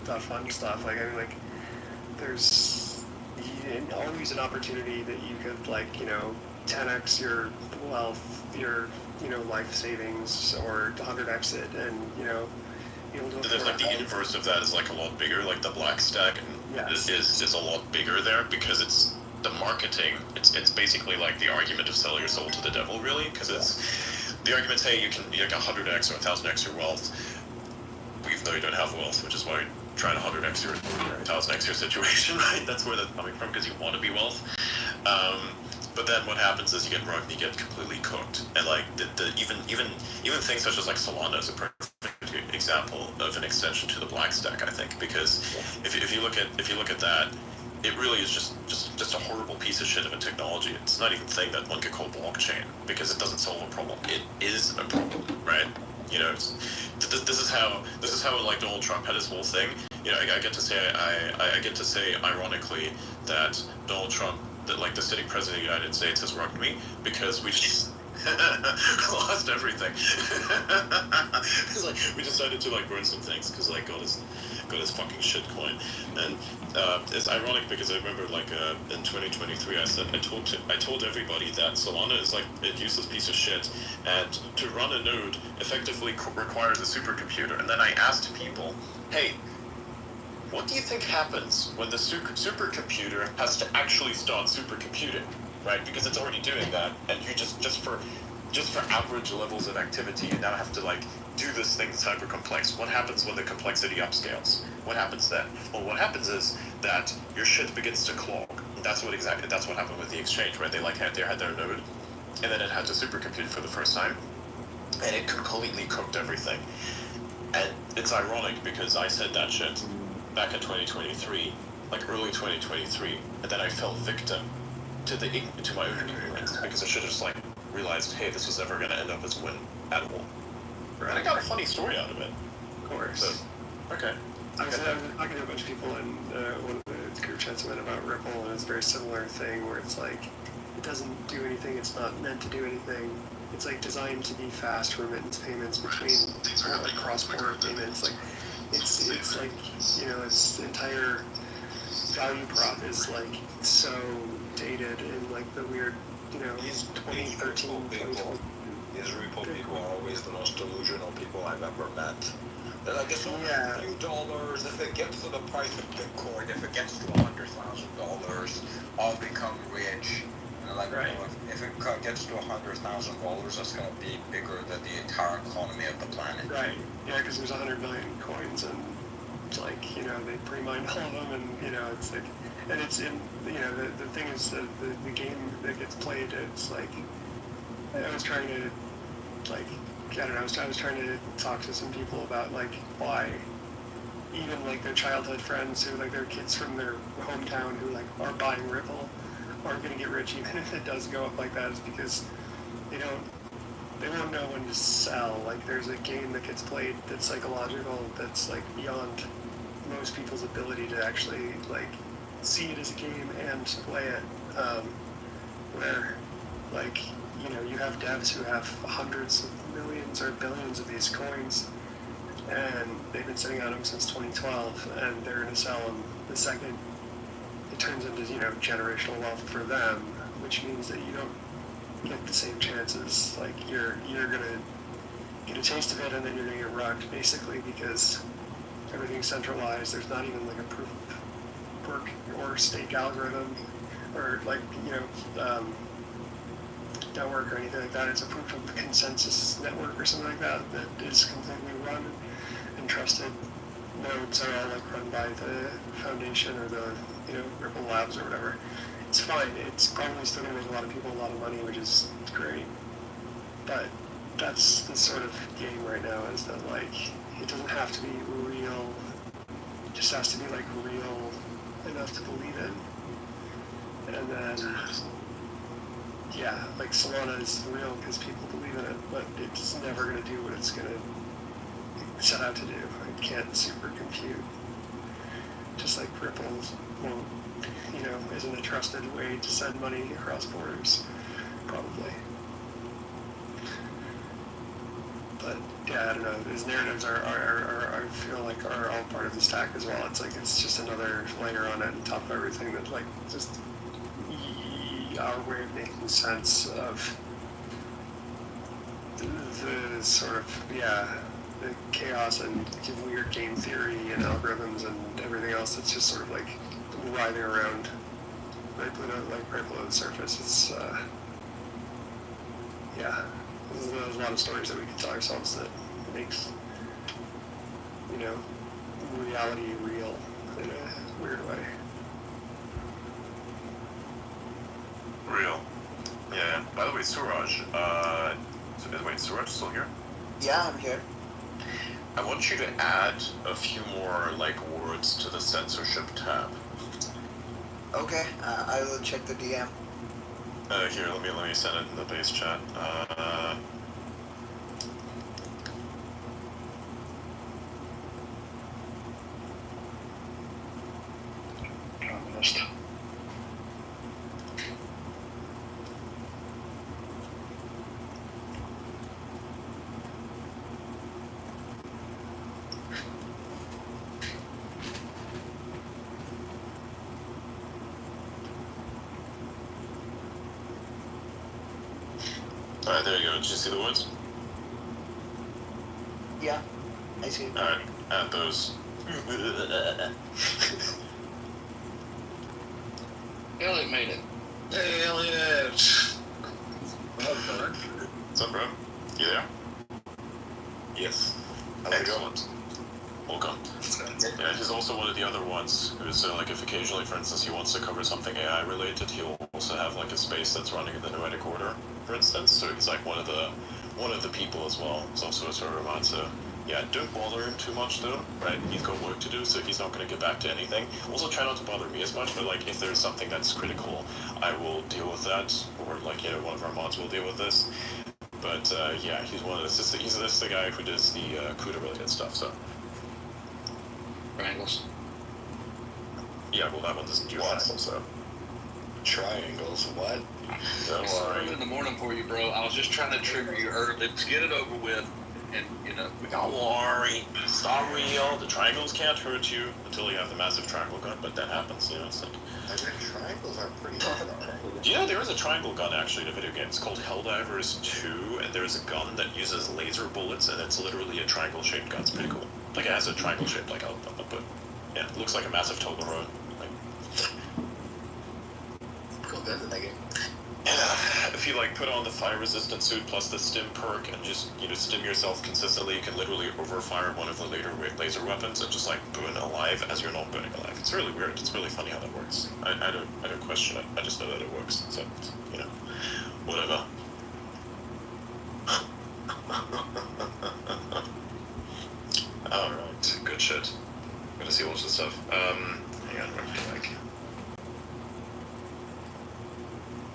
fun stuff. Like, I mean, like, there's always an opportunity that you could, like, 10x your wealth, your, life savings, or 100x it, and, you'll do it. There's like the inverse of that is like a lot bigger, like the black stack, and yes. is a lot bigger there because it's the marketing. It's basically like the argument of selling your soul to the devil, really, because it's the argument saying you can 100x or 1000x your wealth, even though you don't have wealth, which is why you're trying to 100x your 1000x your situation, right? That's where that's coming from, because you want to be wealth. But then what happens is you get rugged, you get completely cooked, and like even things such as like Solana is a perfect example of an extension to the black stack, I think, because if you look at that, it really is just a horrible piece of shit of a technology. It's not even a thing that one could call blockchain because it doesn't solve a problem. It is a problem, right? This is how like Donald Trump had his whole thing. I get to say ironically that Donald Trump, that like the sitting president of the United States, has rugged me because we just lost everything. It's like we decided to like burn some things because like got his fucking shit coin, and it's ironic because I remember like in 2023 I told everybody that Solana is like a useless piece of shit, and to run a node effectively requires a supercomputer, and then I asked people, hey, what do you think happens when the supercomputer has to actually start supercomputing, right? Because it's already doing that, and you just for average levels of activity, you now have to like do this thing that's hyper complex. What happens when the complexity upscales? What happens then? Well, what happens is that your shit begins to clog. That's what happened with the exchange, right? They had their node, and then it had to supercompute for the first time, and it completely cooked everything. And it's ironic because I said that shit back in 2023, like early 2023, and then I fell victim to my own ignorance because I should have just like realized, hey, this was never going to end up as a win at all. Right. And I got a funny story out of it. Of course. So, okay. I was talking to a bunch of people in one of the group chats I went about Ripple, and it's a very similar thing where it's like it doesn't do anything. It's not meant to do anything. It's like designed to be fast remittance payments between like cross-border payments. Like it's like its entire value prop is like so dated in like the weird These 2013 These Ripple people are always the most delusional people I've ever met. They're like, it's only a few dollars. If it gets to the price of Bitcoin, if it gets to $100,000, I'll become rich. And they're like, right. If it gets to $100,000, that's going to be bigger than the entire economy of the planet. Right. Yeah, because there's 100 billion coins, and it's like, they pre-mined all of them, and, it's like, and it's in, the thing is that the game that gets played, it's like, I was trying to, like, I don't know, I was trying to talk to some people about, like, why even, like, their childhood friends who, like, their kids from their hometown who, like, are buying Ripple aren't going to get rich even if it does go up like that, is because they won't know when to sell. Like, there's a game that gets played that's psychological, that's, like, beyond most people's ability to actually, like, see it as a game and play it, where, like, you have devs who have hundreds of millions or billions of these coins, and they've been sitting on them since 2012, and they're going to sell them the second it turns into, generational wealth for them, which means that you don't get the same chances. Like, you're going to get a taste of it, and then you're going to get rugged, basically, because everything's centralized. There's not even, like, a proof of work or stake algorithm, or, like, network or anything like that. It's a proof of consensus network or something like that is completely run and trusted. Nodes are all, like, run by the foundation or the, Ripple Labs or whatever. It's fine. It's probably still going to make a lot of people a lot of money, which is great. But that's the sort of game right now, is that, like, it doesn't have to be real. It just has to be, like, real enough to believe in. And then, yeah, like, Solana is real because people believe in it, but it's never going to do what it's going to set out to do. It can't supercompute. Just like Ripple won't, isn't a trusted way to send money across borders, probably. But yeah, I don't know. His narratives are I feel like are all part of the stack as well. It's like it's just another layer on it on top of everything that like just our way of making sense of the sort of the chaos and weird game theory and algorithms and everything else that's just sort of like writhing around right below the surface. It's there's a lot of stories that we can tell ourselves that makes reality real in a weird way. Real. Yeah. By the way, Suraj. Wait, Suraj still here? Yeah, I'm here. I want you to add a few more words to the censorship tab. Okay, I will check the DM. Here, let me send it in the base chat. Communist. Alright, there you go. Did you see the words? Yeah, I see. Alright, add those. Elliot made it. Hey, Elliot! What's up, bro? You there? Yes. Excellent. Welcome. Yeah, he's also one of the other ones who's if occasionally, for instance, he wants to cover something AI related, he'll also have a space that's running in the noetic order, for instance. So he's one of the people as well. He's also a sort of amount. So yeah, don't bother him too much though, right? He's got work to do, so he's not going to get back to anything. Also, try not to bother me as much, but if there's something that's critical, I will deal with that, or one of our mods will deal with this. But yeah, he's one of the he's the guy who does the CUDA related stuff. So. Triangles. Yeah, well, that one doesn't do triangles, so. Triangles, what? Don't Sorry worry. in the morning for you, bro. I was just trying to trigger you early to get it over with, and Don't worry. It's not real. The triangles can't hurt you until you have the massive triangle gun, but that happens, it's like. I think triangles are pretty hard. Yeah, there is a triangle gun actually in a video game. It's called Helldivers 2, and there's a gun that uses laser bullets, and it's literally a triangle-shaped gun. It's pretty cool. It has a triangle shape, output. Yeah, it looks like a massive Toblerone. Cool guns in that game. If you put on the fire-resistant suit plus the stim perk and just stim yourself consistently, you can literally overfire one of the later laser weapons and just burn alive as you're not burning alive. It's really weird. It's really funny how that works. I don't question it. I just know that it works. So whatever. All right, good shit. I'm gonna see what's the stuff. Hang on, where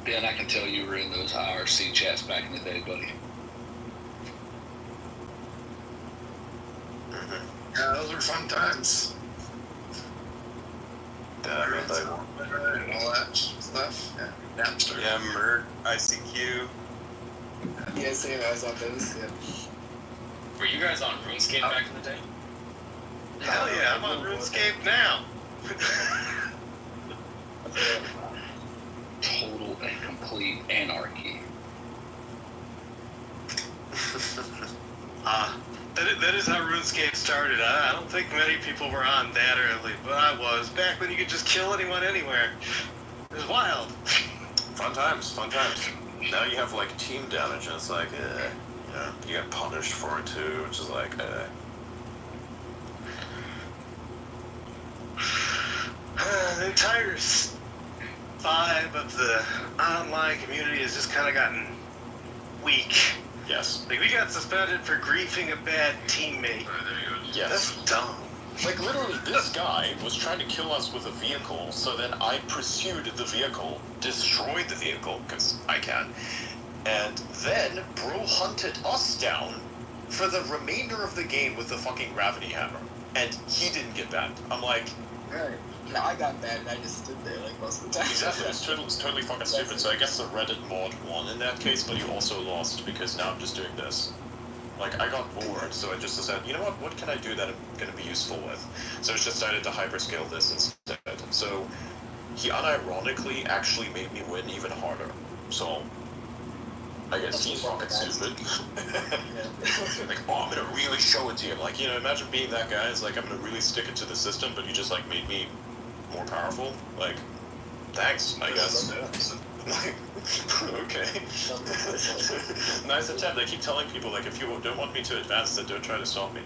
Ben, I can tell you were in those IRC chats back in the day, buddy. Yeah, those were fun times. And all that stuff. Yeah. Napster. Yeah, Merc, ICQ. Yeah, same. I was on those. Yeah. Were you guys on RuneScape back in the day? Hell yeah, I'm on RuneScape now. Total and complete anarchy. That is how RuneScape started. I don't think many people were on that early, but I was. Back when you could just kill anyone anywhere. It was wild. Fun times. Now you have team damage, and it's you get punished for it too, which is The entire vibe of the online community has just kind of gotten weak. Yes. We got suspended for griefing a bad teammate. Yes. That's dumb. Literally, this guy was trying to kill us with a vehicle, so then I pursued the vehicle, destroyed the vehicle, because I can, and then bro hunted us down for the remainder of the game with the fucking gravity hammer, and he didn't get banned. I'm like... Right. No, I got banned. I just stood there most of the time. Exactly, it's totally fucking stupid, so I guess the Reddit mod won in that case, but he also lost, because now I'm just doing this. Like, I got bored, so I just said, you know what can I do that I'm going to be useful with? So I just decided to hyperscale this instead. So he unironically actually made me win even harder. So I guess he's fucking stupid. Like, oh, I'm gonna really show it to you. Like, imagine being that guy. It's like, I'm gonna really stick it to the system, but you just, like, made me more powerful. Like, thanks, I guess. Like, okay. Nice attempt. I keep telling people, like, if you don't want me to advance, then don't try to stop me.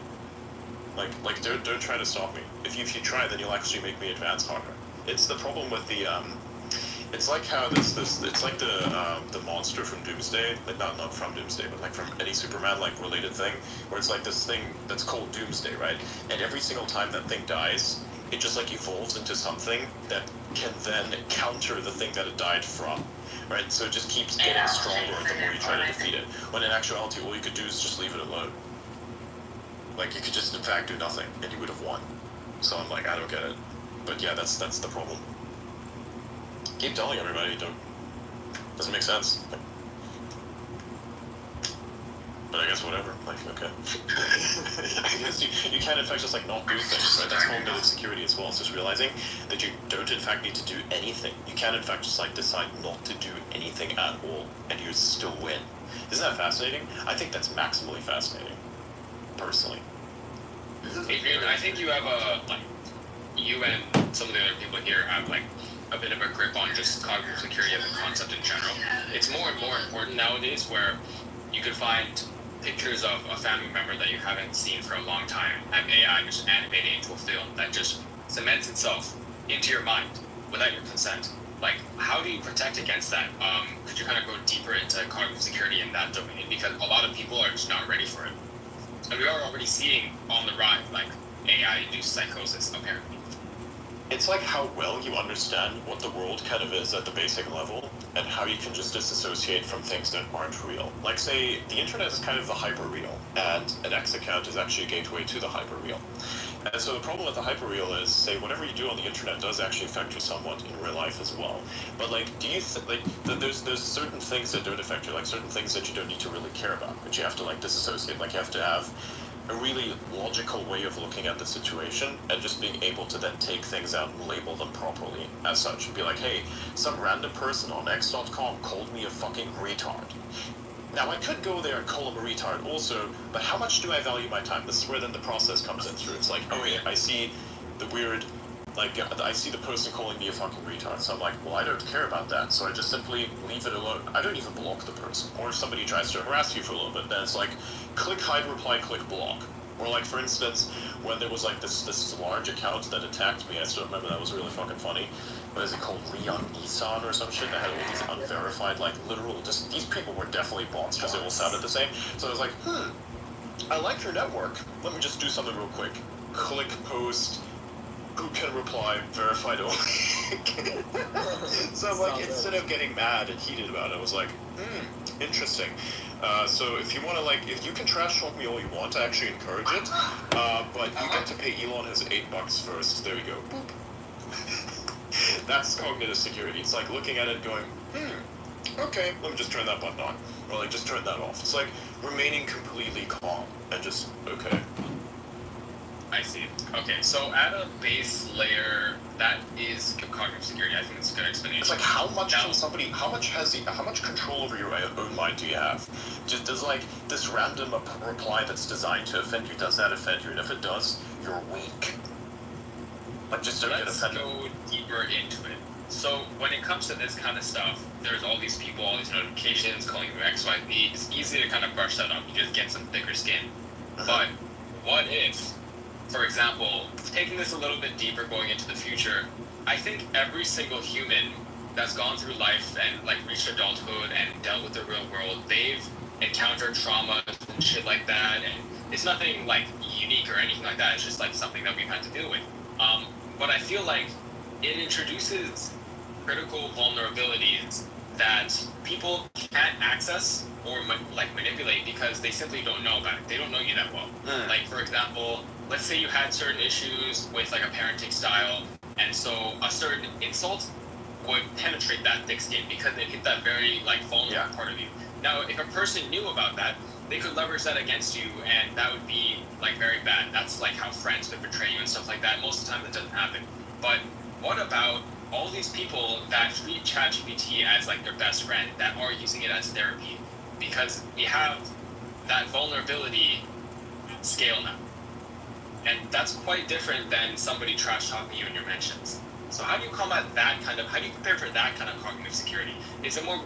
Like, don't try to stop me. If you try, then you'll actually make me advance harder. It's the problem with the, it's like how it's like the monster from Doomsday, like not from Doomsday, but like from any Superman like related thing, where it's like this thing that's called Doomsday, right? And every single time that thing dies, it just like evolves into something that can then counter the thing that it died from, right? So it just keeps getting stronger the more you try to defeat it. When in actuality, all you could do is just leave it alone. Like, you could just in fact do nothing, and you would have won. So I'm like, I don't get it. But yeah, that's the problem. Keep telling everybody, doesn't make sense. But I guess whatever, like, okay. I guess you can in fact just like not do things, right? That's cognitive security as well. It's just realizing that you don't in fact need to do anything. You can in fact just like decide not to do anything at all, and you still win. Isn't that fascinating? I think that's maximally fascinating, personally. Adrian, I think you have you and some of the other people here have like a bit of a grip on just cognitive security as a concept in general. It's more and more important nowadays where you could find pictures of a family member that you haven't seen for a long time, have AI just animate it into a film that just cements itself into your mind without your consent. Like, how do you protect against that? Could you kind of go deeper into cognitive security in that domain? Because a lot of people are just not ready for it. And we are already seeing on the rise, like, AI-induced psychosis, apparently. It's like how well you understand what the world kind of is at the basic level, and how you can just disassociate from things that aren't real. Like, say, the internet is kind of the hyper-real, and an X account is actually a gateway to the hyper-real. And so the problem with the hyper-real is, say, whatever you do on the internet does actually affect you somewhat in real life as well. But, like, do you there's certain things that don't affect you, like certain things that you don't need to really care about, but you have to, like, disassociate. Like, you have to have a really logical way of looking at the situation and just being able to then take things out and label them properly as such. Be like, hey, some random person on X.com called me a fucking retard. Now, I could go there and call him a retard also, but how much do I value my time? This is where then the process comes in through. It's like, oh yeah, I see the weird, like, I see the person calling me a fucking retard. So I'm like, well, I don't care about that. So I just simply leave it alone. I don't even block the person. Or if somebody tries to harass you for a little bit, then it's like, click hide reply, click block. Or like, for instance, when there was like this large account that attacked me, I still remember that was really fucking funny. What is it called? Leon Nissan or some shit that had all these unverified, like, literal, just, these people were definitely bots because they all sounded the same. So I was like, I like your network. Let me just do something real quick. Click post. Who can reply? Verified only. So I'm like, instead of getting mad and heated about it, I was like, interesting. So if you want to, like, if you can trash talk me all you want, I actually encourage it. But you get to pay Elon his $8 first. There you go. Boop. That's cognitive security. It's like looking at it going, okay, let me just turn that button on. Or like, just turn that off. It's like remaining completely calm and just, okay. I see. Okay, so at a base layer, that is cognitive security. I think it's a good explanation. It's like, how much control over your own mind do you have? Does like this random reply that's designed to offend you, does that offend you? And if it does, you're weak. Like, just don't get offended. Let's go deeper into it. So when it comes to this kind of stuff, there's all these people, all these notifications calling you XYZ. It's easy to kind of brush that up. You just get some thicker skin. But what if, for example, taking this a little bit deeper, going into the future, I think every single human that's gone through life and like reached adulthood and dealt with the real world, they've encountered trauma and shit like that, and it's nothing like unique or anything like that. It's just like something that we've had to deal with. But I feel like it introduces critical vulnerabilities that people can't access or manipulate because they simply don't know about it. They don't know you that well. Like, for example, let's say you had certain issues with like a parenting style, and so a certain insult would penetrate that thick skin because it hit that very like vulnerable part of you. Now, if a person knew about that, they could leverage that against you, and that would be like very bad. That's like how friends could betray you and stuff like that. Most of the time, that doesn't happen. But what about all these people that treat ChatGPT as like their best friend, that are using it as therapy? Because we have that vulnerability scale now, and that's quite different than somebody trash talking you in your mentions. So how do you combat that kind of? How do you prepare for that kind of cognitive security? Is it more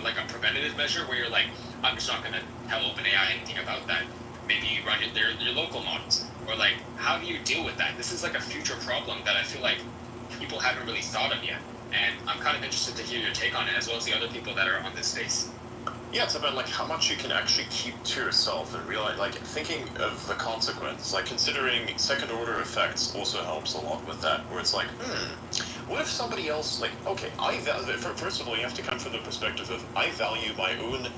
like a preventative measure where you're like, I'm just not going to tell OpenAI anything about that? Maybe you run your local models, or like, how do you deal with that? This is like a future problem that I feel like people haven't really thought of yet, and I'm kind of interested to hear your take on it, as well as the other people that are on this space. Yeah, it's about like how much you can actually keep to yourself and realize, like thinking of the consequence, like considering second order effects also helps a lot with that, where it's like, what if somebody else, like, okay, first of all, you have to come from the perspective of, I value my own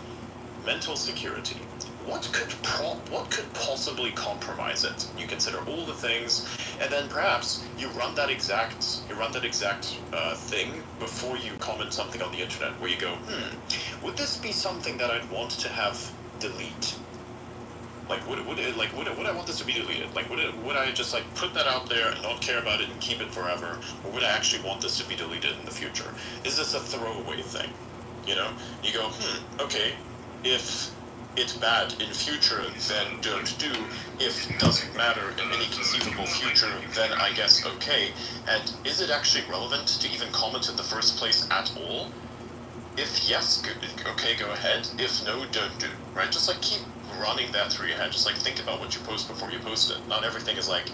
mental security. What could possibly compromise it? You consider all the things, and then perhaps you run that exact thing before you comment something on the internet, where you go, would this be something that I'd want to have delete? Like, would I want this to be deleted? Like, would I just like put that out there and not care about it and keep it forever, or would I actually want this to be deleted in the future? Is this a throwaway thing? You know, you go, okay, if it's bad in future, then don't do. If it doesn't matter in any conceivable future, then I guess okay. And is it actually relevant to even comment in the first place at all? If yes, okay, go ahead. If no, don't do. Right? Just like keep running that through your head. Just like think about what you post before you post it. Not everything is like,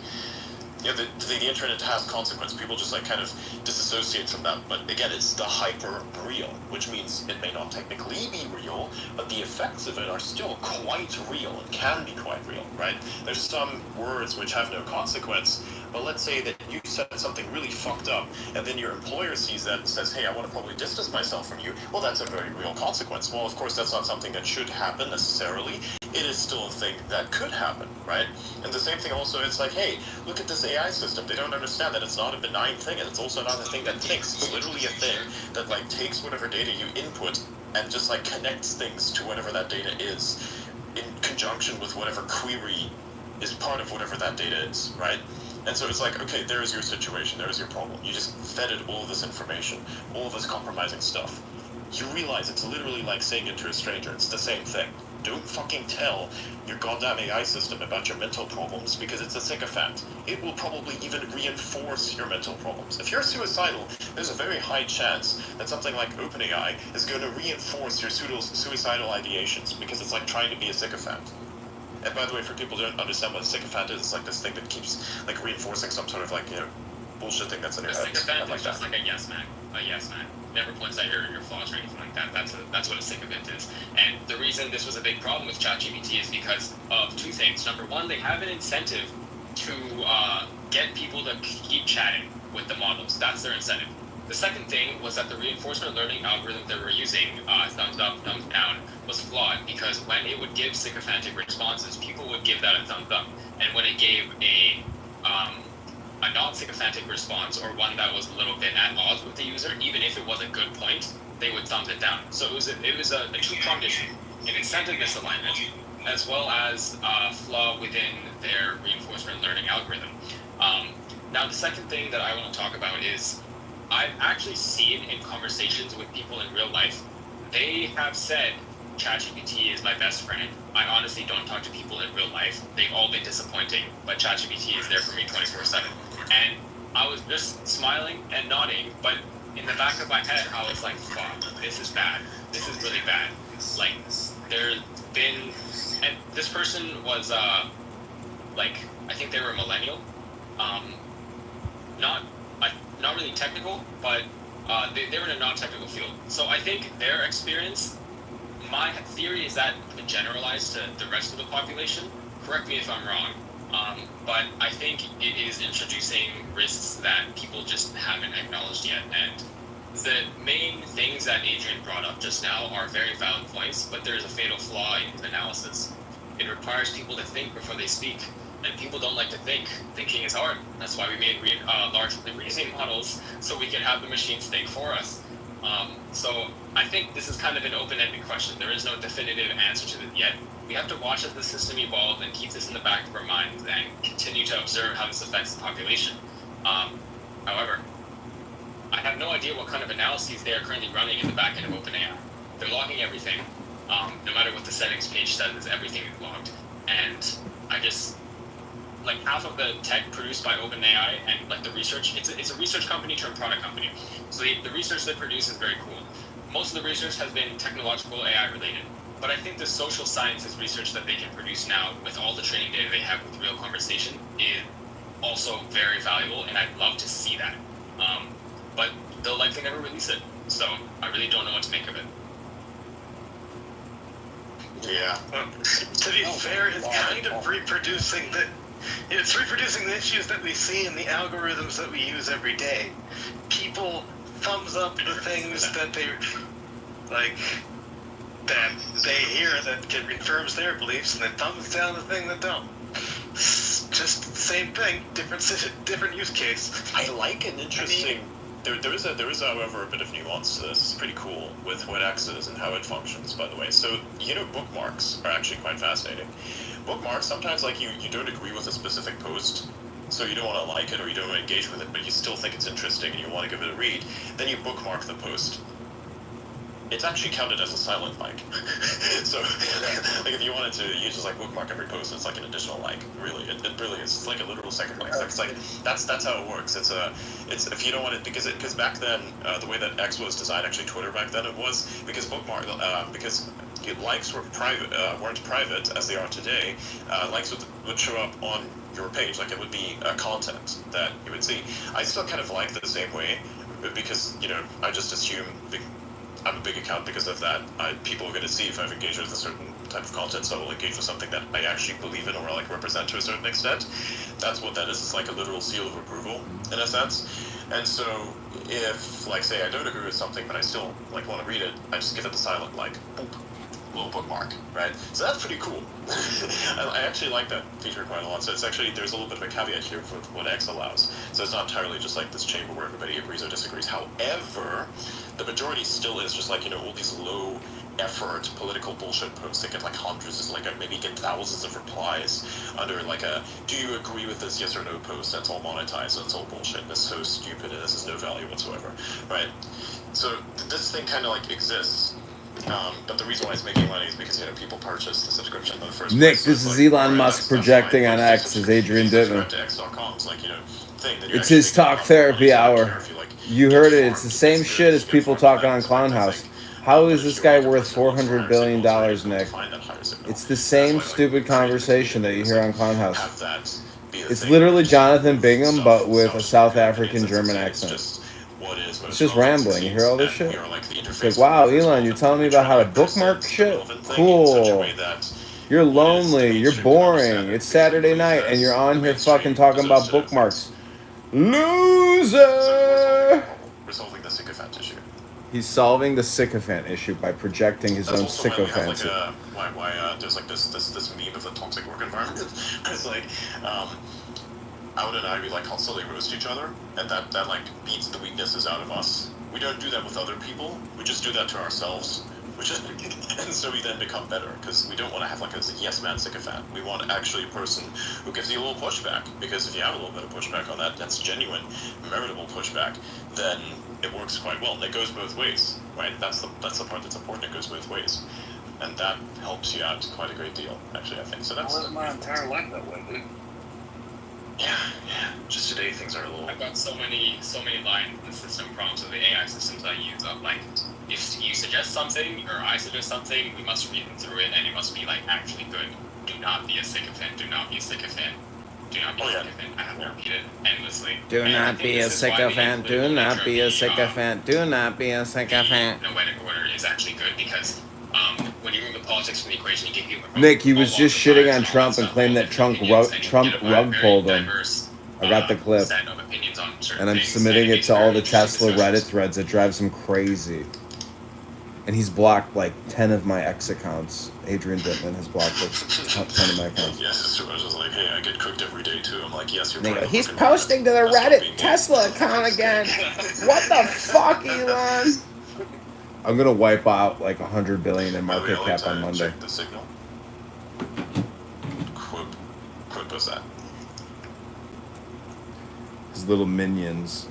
yeah, the internet has consequence. People just like kind of disassociate from that. But again, it's the hyper real, which means it may not technically be real, but the effects of it are still quite real and can be quite real, right? There's some words which have no consequence, but let's say that you said something really fucked up, and then your employer sees that and says, hey, I want to probably distance myself from you. Well, that's a very real consequence. Well, of course, that's not something that should happen necessarily. It is still a thing that could happen, right? And the same thing also, it's like, hey, look at this AI system. They don't understand that it's not a benign thing, and it's also not a thing that thinks. It's literally a thing that like takes whatever data you input and just like connects things to whatever that data is in conjunction with whatever query is part of whatever that data is, right? And so it's like, okay, there's your situation, there's your problem. You just fed it all this information, all this compromising stuff. You realize it's literally like saying it to a stranger. It's the same thing. Don't fucking tell your goddamn AI system about your mental problems, because it's a sycophant. It will probably even reinforce your mental problems. If you're suicidal, there's a very high chance that something like OpenAI is going to reinforce your suicidal ideations, because it's like trying to be a sycophant. And by the way, for people who don't understand what a sycophant is, it's like this thing that keeps like reinforcing some sort of like, you know, bullshit thing that's in your head. A sycophant is just like a yes man. A yes man. Never points out your flaws or anything like that. That's what a sycophant is. And the reason this was a big problem with ChatGPT is because of two things. Number one, they have an incentive to get people to keep chatting with the models. That's their incentive. The second thing was that the reinforcement learning algorithm they were using, thumbs up, thumbs down, was flawed, because when it would give sycophantic responses, people would give that a thumbs up. And when it gave a non-sycophantic response, or one that was a little bit at odds with the user, even if it was a good point, they would thumb it down. So it was a two-pronged issue: an incentive misalignment, as well as a flaw within their reinforcement learning algorithm. Now, the second thing that I want to talk about is I've actually seen in conversations with people in real life, they have said, ChatGPT is my best friend. I honestly don't talk to people in real life. They've all been disappointing, but ChatGPT is there for me 24/7. And I was just smiling and nodding, but in the back of my head, I was like, fuck, this is bad. This is really bad. Like, there's been, and this person was, like, I think they were a millennial. Not really technical, but they were in a non-technical field. So I think their experience, my theory is that generalized to the rest of the population. Correct me if I'm wrong, but I think it is introducing risks that people just haven't acknowledged yet. And the main things that Adrian brought up just now are very valid points, but there's a fatal flaw in the analysis. It requires people to think before they speak, and people don't like to think. Thinking is hard. That's why we made large reasoning models, so we can have the machines think for us. So I think this is kind of an open-ended question. There is no definitive answer to it yet. we have to watch as the system evolves and keep this in the back of our minds and continue to observe how this affects the population. However, I have no idea what kind of analyses they are currently running in the back end of OpenAI. They're logging everything. No matter what the settings page says, everything is logged. And I just, like, half of the tech produced by OpenAI and, like, the research, it's a research company turned product company. So the research they produce is very cool. Most of the research has been technological AI related. But I think the social sciences research that they can produce now with all the training data they have with real conversation is also very valuable, and I'd love to see that. But they'll likely never release it, so I really don't know what to make of it. Yeah. To be fair, it's kind of reproducing the issues that we see in the algorithms that we use every day. People thumbs up the things that they hear that confirms their beliefs, and then thumbs down the thing that don't. Just the same thing, different use case. I like an interesting. There is, however, a bit of nuance to this. It's pretty cool with what X is and how it functions, by the way. So, bookmarks are actually quite fascinating. Bookmarks, sometimes, like, you don't agree with a specific post, so you don't want to like it or you don't want to engage with it, but you still think it's interesting and you want to give it a read. Then you bookmark the post. It's actually counted as a silent like. So, like, if you wanted to, you just, like, bookmark every post, it's like an additional like. Really, it really is. It's like a literal second like. It's like that's how it works. It's if you don't want it because back then the way that X was designed, actually Twitter back then it was because because likes weren't private as they are today. Likes would show up on your page, like it would be content that you would see. I still kind of like the same way because I just assume. I'm a big account because of that. People are going to see if I've engaged with a certain type of content, so I will engage with something that I actually believe in or like represent to a certain extent. That's what that is. It's like a literal seal of approval in a sense. And so if, like, say I don't agree with something but I still like want to read it, I just give it the silent like boop, little bookmark, right? So that's pretty cool. I actually like that feature quite a lot. So it's actually, there's a little bit of a caveat here for what X allows. So it's not entirely just like this chamber where everybody agrees or disagrees. However, the majority still is just like, all these low effort political bullshit posts that get like hundreds, like maybe get thousands of replies under like a, do you agree with this yes or no post? That's all monetized and it's all bullshit. That's so stupid and this has no value whatsoever, right? So this thing kind of like exists. But the reason why it's making money is because people purchase the subscription in the first Nick, place. this is Elon Musk projecting on X as Adrian Dittman. It's his talk therapy hour. You heard it. It's the same shit as people talking on Clownhouse. How is this guy worth $400 billion, Nick? It's the same stupid conversation that you hear on Clownhouse. It's literally Jonathan Bingham, but with a South African German accent. It's just rambling. You hear all this shit? It's like, wow, Elon, you're telling me about how to bookmark shit? Cool. You're lonely. You're boring. It's Saturday night, and you're on here fucking talking about bookmarks. Loser! We're solving the sycophant issue. He's solving the sycophant issue by projecting his own sycophancy. Why there's like this meme of the toxic work environment. It's like, Out and I, we like constantly roast each other, and that like beats the weaknesses out of us. We don't do that with other people. We just do that to ourselves. And so we then become better because we don't want to have like a yes man sycophant. We want actually a person who gives you a little pushback, because if you have a little bit of pushback on that, that's genuine, meritable pushback, then it works quite well. And it goes both ways, right? That's the part that's important. It goes both ways, and that helps you out quite a great deal, actually. I think so. That's my entire life that way, dude. Yeah. Just today things are a little. I've got so many lines in the system prompts of the AI systems I use of like, if you suggest something or I suggest something, we must read through it and it must be like actually good. Do not be a sycophant. Do not be a sycophant. Do not be a sycophant. I have to repeat it endlessly. Do not be a sycophant. Do not be a sycophant. Do not be a sycophant. Noetic order is actually good because when you remove the politics from the equation, you get people. Nick, he was just shitting on Trump and claimed that Trump rug pulled him. I got the clip. And I'm submitting it to all the Tesla Reddit threads. It drives him crazy. And he's blocked like 10 of my X accounts. Adrian Dittman has blocked like 10 of my accounts. Yes, it's true. I was just like, hey, I get cooked every day too. I'm like, yes, you're right. He's posting to the Reddit Tesla account again. What the fuck, Elon? I'm gonna wipe out like 100 billion in market cap on Monday. The signal. post that. His little minions.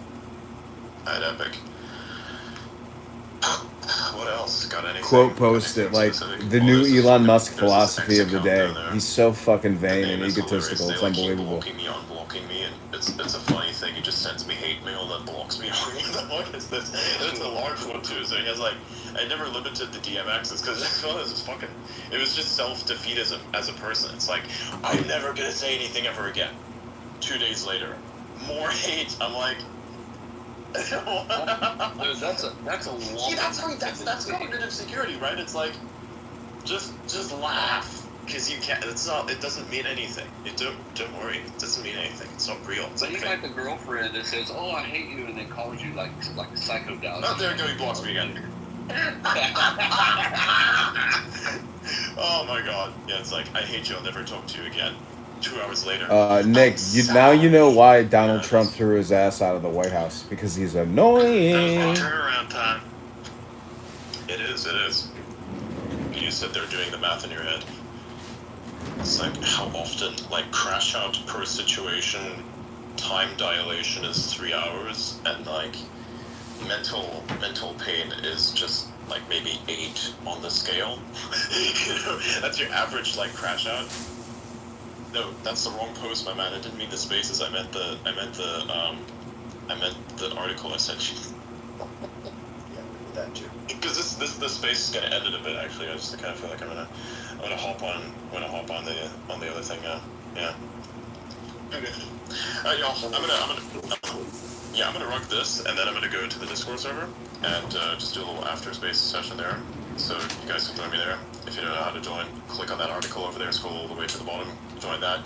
At Epic. What else? Got anything? Quote post it like the new Elon Musk philosophy of the day. He's so fucking vain and egotistical. It's unbelievable. Keep blocking me, and it's a funny thing. He just sends me hate mail that blocks me. What the fuck is this? And it's a large one too. So he has like, I never limited the DM access because this was fucking. It was just self-defeatism as a person. It's like, I'm never gonna say anything ever again. 2 days later, more hate. I'm like. Dude, that's a See, that's cognitive security, right? It's like, just laugh, because you can't. It doesn't mean anything. Don't worry. It doesn't mean anything. It's not real. It's so you got the girlfriend that says, "Oh, I hate you," and then calls you like a psycho dog. Oh, there you go. He blocks me again. Oh my god. Yeah, it's like, I hate you. I'll never talk to you again. 2 hours later. Nick, now you know why Donald Trump threw his ass out of the White House, because he's annoying. Turnaround time. It is. You sit there doing the math in your head. It's like, how often, like, crash out per situation, time dilation is 3 hours, and like mental pain is just like maybe 8 on the scale. You know, that's your average like crash out. No, that's the wrong post, my man. I didn't mean the spaces. I meant the article I sent you. Yeah, that too. Because this space is gonna end in a bit. Actually, I just kind of feel like I'm gonna hop on the other thing. Yeah. Okay. Alright, y'all. I'm gonna rug this, and then I'm gonna go to the Discord server and just do a little after space session there. So you guys can join me there. If you don't know how to join, click on that article over there, scroll all the way to the bottom, join that.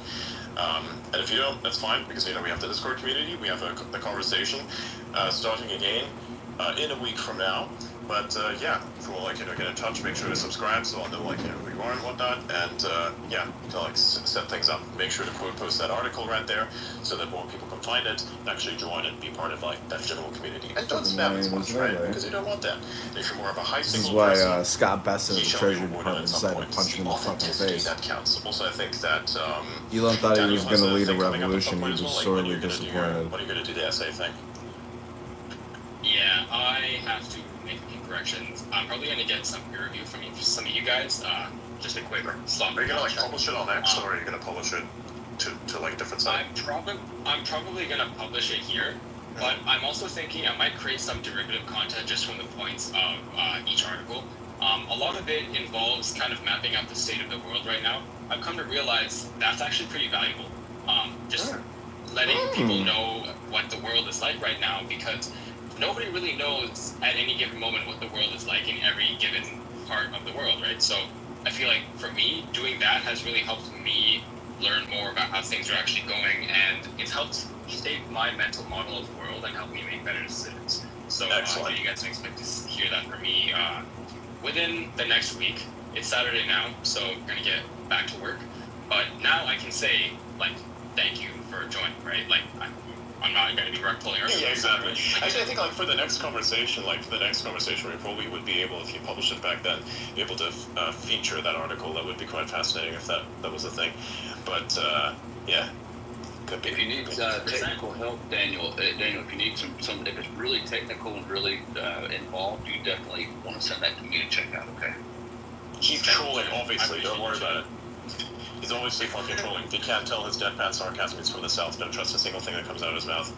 And if you don't, that's fine, because we have the Discord community, we have the conversation starting again in a week from now. But yeah, if you want get in touch, make sure to subscribe so I'll know who you are and whatnot. And to set things up, make sure to quote post that article right there so that more people can find it, actually join and be part of that general community. And don't spam as much, right? Because you don't want that. If you're more of a high This is single why person, Scott Besson of the shall Treasury be rewarded Department at some decided to point. punch him in the fucking Authenticity, face. that counts. Also, I think that Elon thought he Daniel was has going to lead a thing coming up at some revolution. He point was as well, sorely when are you gonna do disappointed. when are you going to do the essay thing? Yeah, I have to make a few corrections. I'm probably going to get some peer review from some of you guys. Just a quick slot. Are you going to publish it on X, or are you going to publish it to a different site? I'm probably going to publish it here, but I'm also thinking I might create some derivative content just from the points of each article. A lot of it involves kind of mapping out the state of the world right now. I've come to realize that's actually pretty valuable. Just letting people know what the world is like right now, because nobody really knows at any given moment what the world is like in every given part of the world, right? So I feel like for me, doing that has really helped me learn more about how things are actually going, and it's helped shape my mental model of the world and help me make better decisions. So you guys can expect to hear that from me within the next week. It's Saturday now, so I'm going to get back to work. But now I can say, thank you for joining, right? I'm not going to be rug pulling. Yeah, exactly. Actually, I think for the next conversation, we probably would be able, if you publish it back then, be able to feature that article. That would be quite fascinating if that was a thing. But yeah, could be. If you need technical help, Daniel, if you need some, if it's really technical and really involved, you definitely want to send that to me to check out. Okay. He's trolling, obviously. Don't worry about it. He's obviously fucking trolling. If you can't tell his deadpan sarcasm is from the South, don't trust a single thing that comes out of his mouth.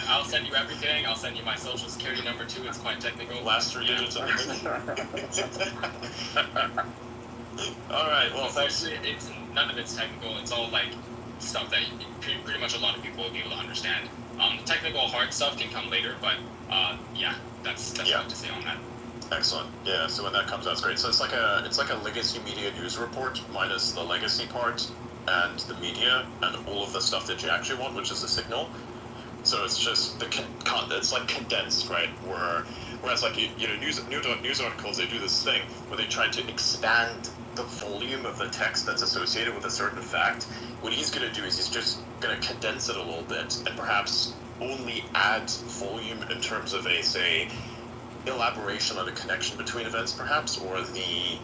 I'll send you everything. I'll send you my social security number too. It's quite technical. Last 3 digits of everything. Alright, well, thanks. None of it's technical. It's all stuff that pretty much a lot of people will be able to understand. The technical hard stuff can come later, but yeah, that's what I have to say on that. Excellent. Yeah, so when that comes out, it's great. So it's like a legacy media news report minus the legacy part and the media and all of the stuff that you actually want, which is the signal. So it's just it's like condensed, right? Whereas news articles, they do this thing where they try to expand the volume of the text that's associated with a certain fact. What he's going to do is he's just going to condense it a little bit and perhaps only add volume in terms of say, elaboration on the connection between events, perhaps, or the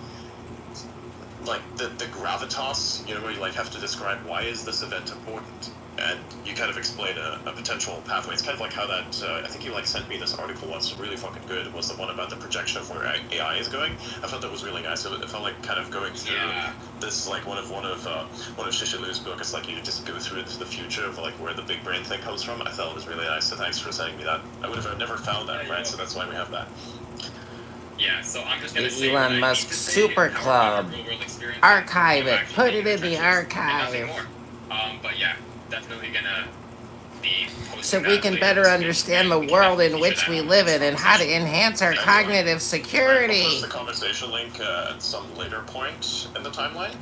like the gravitas, you know, where you like have to describe why is this event important, and you kind of explain a potential pathway. It's kind of like how that I think you like sent me this article once, really fucking good. It was the one about the projection of where AI is going. I thought that was really nice. It felt like kind of going through this like one of Shishilu's book. It's like you just go through the future of like where the big brain thing comes from. I thought it was really nice. So thanks for sending me that. I would have never found that, right? So that's why we have that. Yeah, so I'm just gonna The say Elon Musk Super Club. Archive it. Put it in the archive. But yeah, definitely gonna be so we can better understand the world in which we live in and how to enhance our cognitive security. I'll post the conversation link at some later point in the timeline,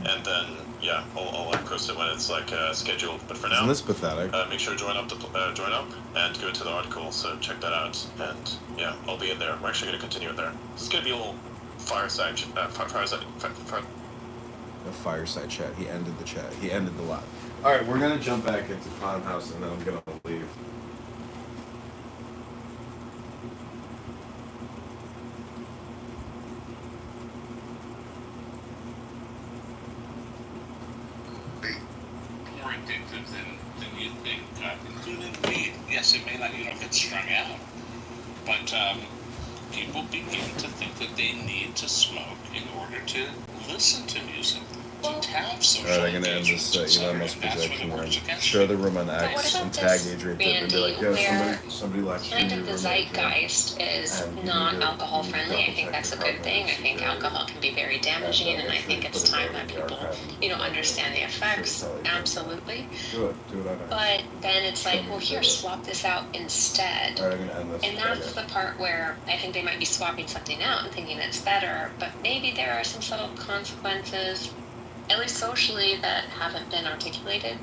and then yeah, I'll post it when it's like scheduled. But for now, isn't this pathetic? Make sure to join up and go to the article. So check that out, and yeah, I'll be in there. We're actually going to continue it there. It's going to be a little fireside chat. He ended the chat. He ended the live. All right, we're gonna jump back into Clown House, and then I'm gonna leave. More addictive than you think. Including weed. Yes, it may not get strung out, but people begin to think that they need to smoke in order to listen to music. Alright, I'm gonna end this Elon Musk projection and share the room on X and tag Adrian Tip and be like, yeah, somebody likes kind of the zeitgeist is not alcohol friendly. I think that's a good thing. I think alcohol can be very damaging, and I think it's time that people, understand the effects. Absolutely. Do it on X. But then it's like, well, here, swap this out instead. Alright, I'm gonna end this. And that's the part where I think they might be swapping something out and thinking it's better, but maybe there are some subtle consequences, at least socially, that haven't been articulated.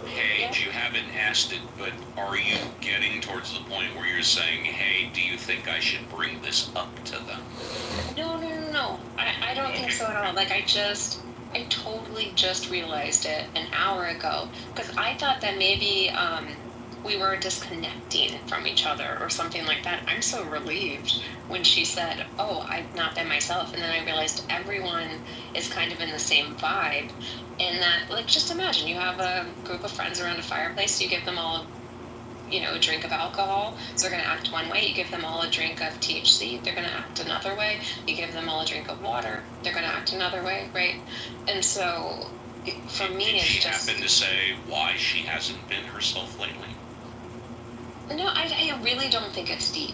Hey, you haven't asked it, but are you getting towards the point where you're saying, hey, do you think I should bring this up to them? No. I don't think so at all. Like, I totally just realized it an hour ago, because I thought that maybe we were disconnecting from each other or something like that. I'm so relieved when she said, oh, I've not been myself. And then I realized everyone is kind of in the same vibe. And that, like, just imagine you have a group of friends around a fireplace, you give them all, a drink of alcohol, so they're going to act one way. You give them all a drink of THC, they're going to act another way. You give them all a drink of water, they're going to act another way, right? And so, for me, it's just... Did she happen to say why she hasn't been herself lately? No, I really don't think it's deep.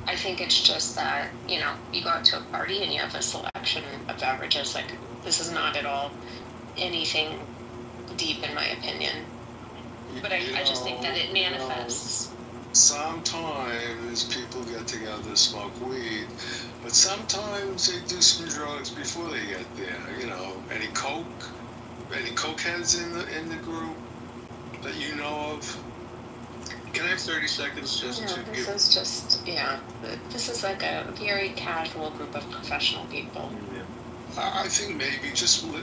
I think it's just that, you go out to a party and you have a selection of beverages. Like, this is not at all anything deep, in my opinion. But I just think that it manifests. Sometimes people get together to smoke weed, but sometimes they do some drugs before they get there. Any cokeheads in the group that you know of? Can I have 30 seconds just to give... This is like a very casual group of professional people. I think maybe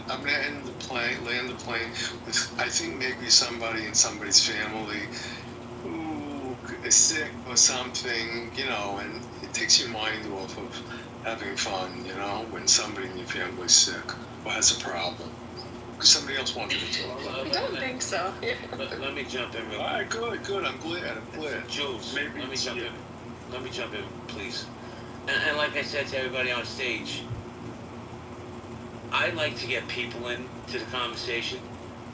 I'm going to land the plane with, I think maybe somebody in somebody's family who is sick or something, and it takes your mind off of having fun, when somebody in your family is sick or has a problem. Because somebody else wanted to talk. I don't think so. Let me jump in real quick. All right, good. I'm glad. Jules, let me jump in, please. And like I said to everybody on stage, I like to get people into the conversation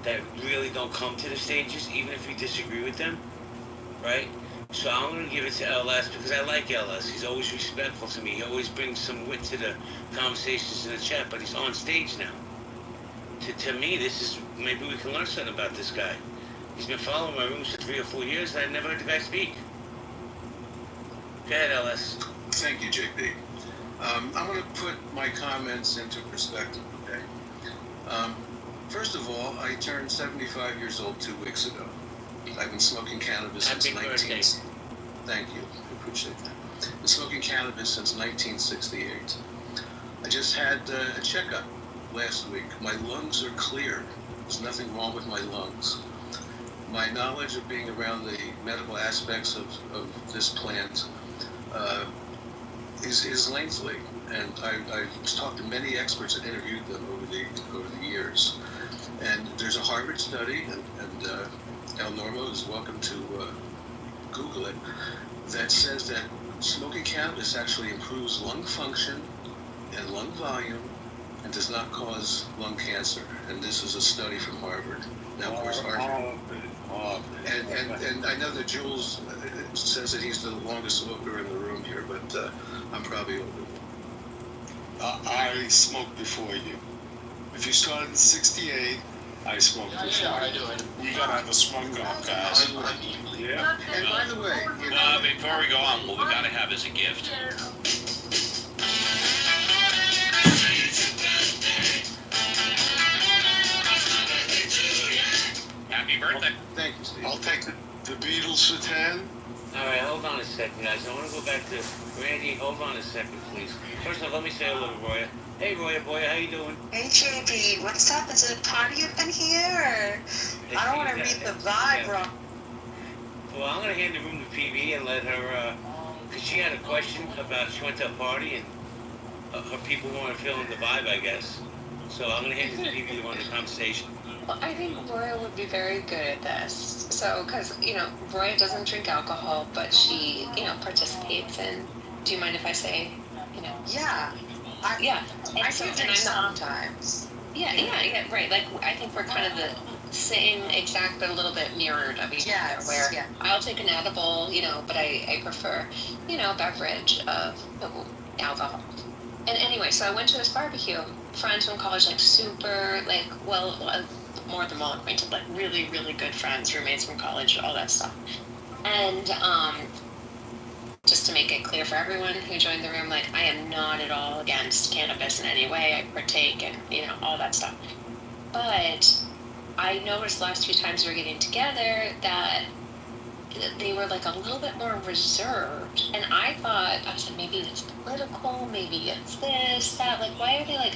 that really don't come to the stages, even if we disagree with them, right? So I'm going to give it to LS because I like LS. He's always respectful to me. He always brings some wit to the conversations in the chat, but he's on stage now. To me, this is, maybe we can learn something about this guy. He's been following my rooms for 3 or 4 years, and I've never heard the guy speak. Go ahead, LS. Thank you, JP. I'm going to put my comments into perspective, okay? First of all, I turned 75 years old 2 weeks ago. I've been smoking cannabis since Thank you. I appreciate that. I've been smoking cannabis since 1968. I just had a checkup last week. My lungs are clear. There's nothing wrong with my lungs. My knowledge of being around the medical aspects of this plant is lengthy, and I've talked to many experts and interviewed them over the years. And there's a Harvard study, and El Normo is welcome to Google it, that says that smoking cannabis actually improves lung function and lung volume and does not cause lung cancer. And this is a study from Harvard. Now, of course, Harvard. And I know that Jules says that he's the longest smoker in the room here, but I'm probably older. I smoked before you. If you started in '68, I smoked before. Yeah, I do it. We gotta have a smoke up, guys. Yeah. And by the way, Before we go on, what we gotta have is a gift. Happy birthday. Thank you, Steve. I'll take the Beatles for 10. All right, hold on a second, guys. I want to go back to Randy. Hold on a second, please. First of all, let me say hello to Roya. Hey, Roya, boy, how you doing? Hey JD, what's up? Is it a party up in here? Or I don't want to read the vibe wrong. Well, I'm gonna hand the room to PB and let her, cause she had a question about she went to a party and her people weren't feeling the vibe, I guess. So I'm gonna hand it to PB to run the conversation. Well, I think Roya would be very good at this. So, because, Roya doesn't drink alcohol, but she, participates in. Do you mind if I say, Yeah. Yeah. I do drink sometimes. Yeah, right. Like, I think we're kind of the same exact, but a little bit mirrored of each other. Where I'll take an edible, but I prefer, beverage of alcohol. And anyway, so I went to this barbecue. Friends from college, like super, like, more than well acquainted, like really, really good friends, roommates from college, all that stuff. And just to make it clear for everyone who joined the room, like, I am not at all against cannabis in any way. I partake and, all that stuff. But I noticed the last few times we were getting together that they were like a little bit more reserved. And I was like, maybe it's political, maybe it's this, that. Like, why are they like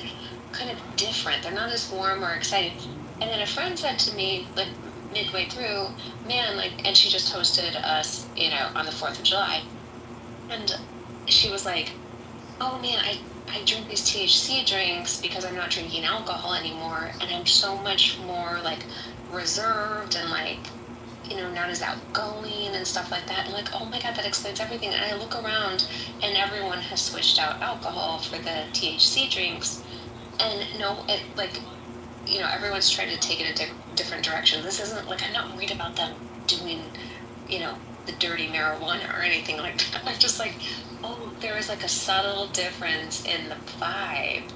kind of different? They're not as warm or excited. And then a friend said to me, like, midway through, man, like, and she just hosted us, on the 4th of July. And she was like, oh man, I drink these THC drinks because I'm not drinking alcohol anymore. And I'm so much more like reserved and like, not as outgoing and stuff like that. And like, oh my God, that explains everything. And I look around and everyone has switched out alcohol for the THC drinks. And everyone's trying to take it a different direction. This isn't like, I'm not worried about them doing, the dirty marijuana or anything like that. I'm just like, oh, there is like a subtle difference in the vibe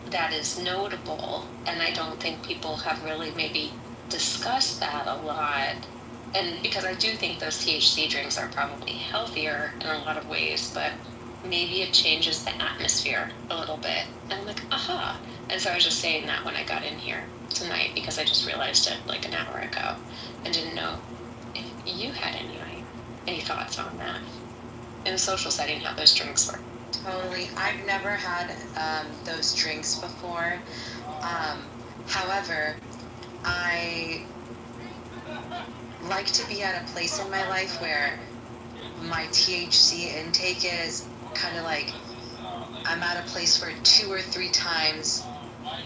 that is notable. And I don't think people have really maybe discussed that a lot. And because I do think those THC drinks are probably healthier in a lot of ways, but maybe it changes the atmosphere a little bit. And I'm like, aha. And so I was just saying that when I got in here tonight, because I just realized it like an hour ago and didn't know if you had any thoughts on that in a social setting, how those drinks work. Totally. I've never had those drinks before. However, I like to be at a place in my life where my THC intake is kind of like, I'm at a place where 2 or 3 times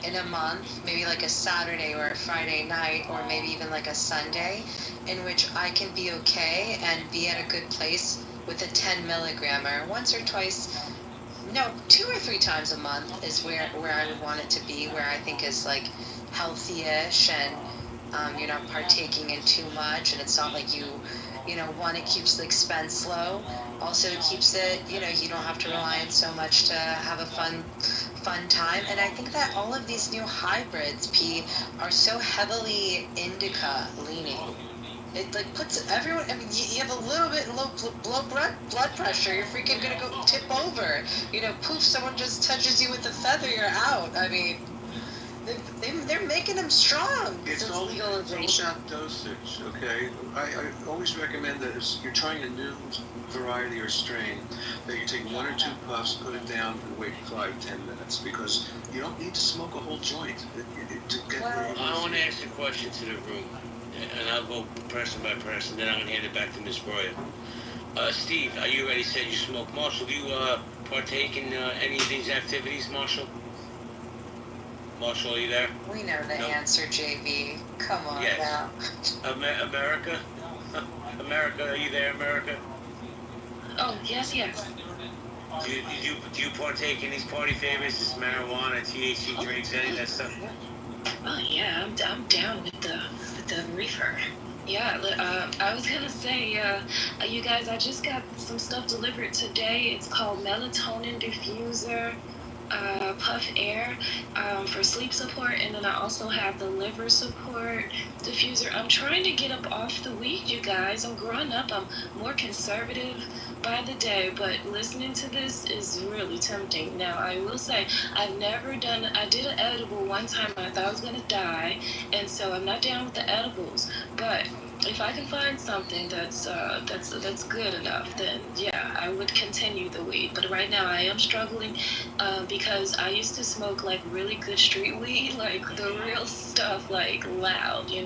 in a month, maybe like a Saturday or a Friday night, or maybe even like a Sunday, in which I can be okay and be at a good place with a 10 milligrammer once or twice. No, 2 or 3 times a month is where I would want it to be, where I think is like healthy-ish, and you're not partaking in too much, and it's not like one, it keeps the expense low. Also, it keeps it, you don't have to rely on so much to have a fun time. And I think that all of these new hybrids, P, are so heavily indica leaning. It like puts everyone, you have a little bit low blood pressure, you're freaking gonna go tip over. Poof, someone just touches you with a feather, you're out. I mean, they're making them strong. It's all about dosage, okay? I always recommend that if you're trying a new variety or strain, that you take 1 or 2 puffs, put it down, and wait 5-10 minutes, because you don't need to smoke a whole joint to get where you I want to ask a question to the room, and I'll go person by person, then I'm going to hand it back to Miss Roya. Steve, you already said you smoke. Marshall, do you partake in any of these activities, Marshall? Marshall, are you there? We know the answer, JB. Come on now. America? America, are you there, America? Oh, yes. Do you partake in these party favors, this marijuana, THC drinks, any of that stuff? Oh yeah, I'm down with the reefer. Yeah, I was gonna say, you guys, I just got some stuff delivered today. It's called melatonin diffuser, puff air, for sleep support, and then I also have the liver support diffuser. I'm trying to get up off the weed, you guys. I'm growing up. I'm more conservative by the day, but listening to this is really tempting. Now, I will say, I did an edible one time. I thought I was gonna die, and so I'm not down with the edibles, but if I can find something that's good enough, then yeah, I would continue the weed. But right now I am struggling because I used to smoke like really good street weed, like the real stuff, like loud, and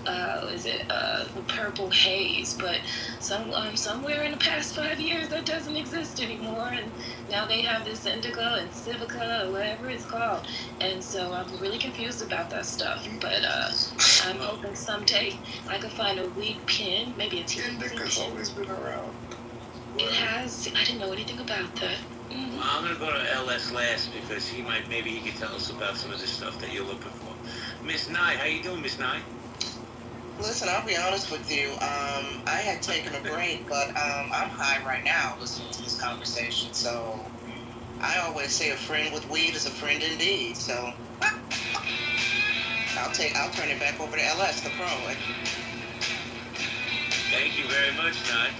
the purple haze. But somewhere in the past 5 years that doesn't exist anymore, and now they have this indica and civica or whatever it's called, and so I'm really confused about that stuff. But I'm hoping someday I could find a weed pin, maybe a THC Indica's pin. always been around. It has. I didn't know anything about that. Mm-hmm. Well, I'm gonna go to LS last because maybe he can tell us about some of the stuff that you're looking for. Miss Nye, how you doing, Miss Nye? Listen, I'll be honest with you. I had taken a break, but I'm high right now listening to this conversation. So I always say a friend with weed is a friend indeed. So I'll turn it back over to LS, the pro. Thank you very much, Nye.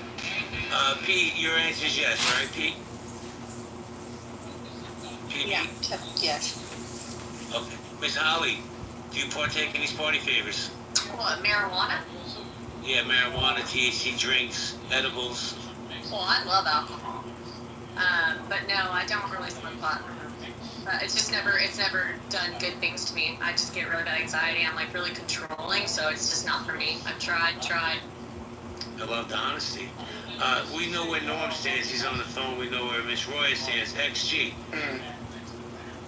Pete, your answer is yes, right, Pete? Yeah. Yes. Okay. Miss Holly, do you partake in these party favors? What, marijuana? Yeah, marijuana, THC drinks, edibles. Well, I love alcohol. But no, I don't really smoke pot. It's never done good things to me. I just get really bad anxiety. I'm like really controlling, so it's just not for me. I've tried. I love the honesty. We know where Norm stands. He's on the phone. We know where Miss Roy stands. XG.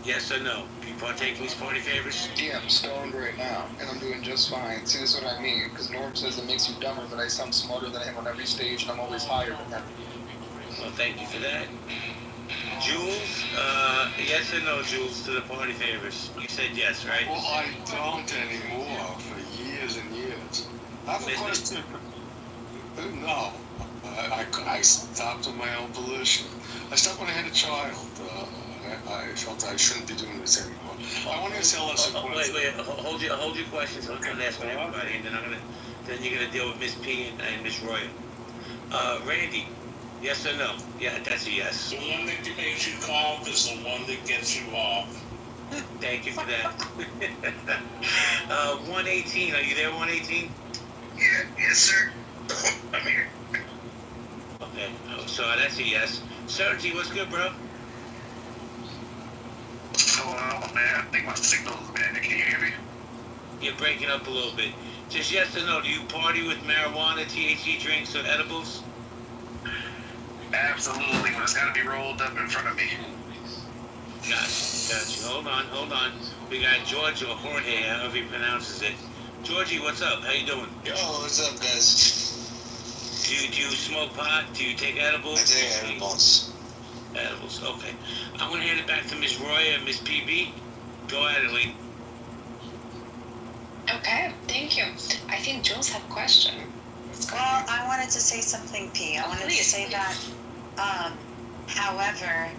Yes or no? Do you partake in these party favors? Yeah, I'm stoned right now, and I'm doing just fine. See, this is what I mean, because Norm says it makes you dumber, but I sound smarter than him on every stage, and I'm always higher than him. Well, thank you for that. Jules, yes or no, Jules, to the party favors? You said yes, right? Well, I don't anymore for years and years. I have a question. No. I stopped on my own volition. I stopped when I had a child. I felt I shouldn't be doing this anymore. I want to tell us a question. Wait, hold your questions. I'm gonna ask everybody, and then you're gonna deal with Miss P and Miss Roy. Randy, yes or no? Yeah, that's a yes. The one that makes you cough is the one that gets you off. Thank you for that. 118, are you there, 118? Yeah, yes, sir. I'm here. Okay, so that's a yes. Sergi, what's good, bro? What's going on, man? I think my signal's bad. Can you hear me? You're breaking up a little bit. Just yes or no, do you party with marijuana, THC drinks, or edibles? Absolutely, but it's got to be rolled up in front of me. Gotcha. Hold on. We got George or Jorge, however he pronounces it. Georgie, what's up? How you doing? Yo, what's up, guys? Do you smoke pot? Do you take edibles? I take edibles. Edibles, okay. I'm going to hand it back to Miss Roy and Miss PB. Go at it, Lee. Okay, thank you. I think Jules had a question. Well, I wanted to say something, P. I wanted to say that, however,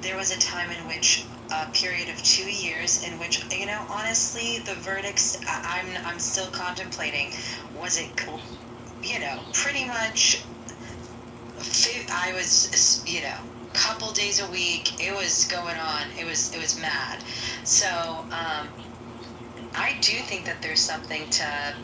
there was a time in which, a period of 2 years in which, honestly, the verdicts I'm still contemplating. Was it, pretty much, I was, couple days a week, it was going on, it was mad. So, I do think that there's something to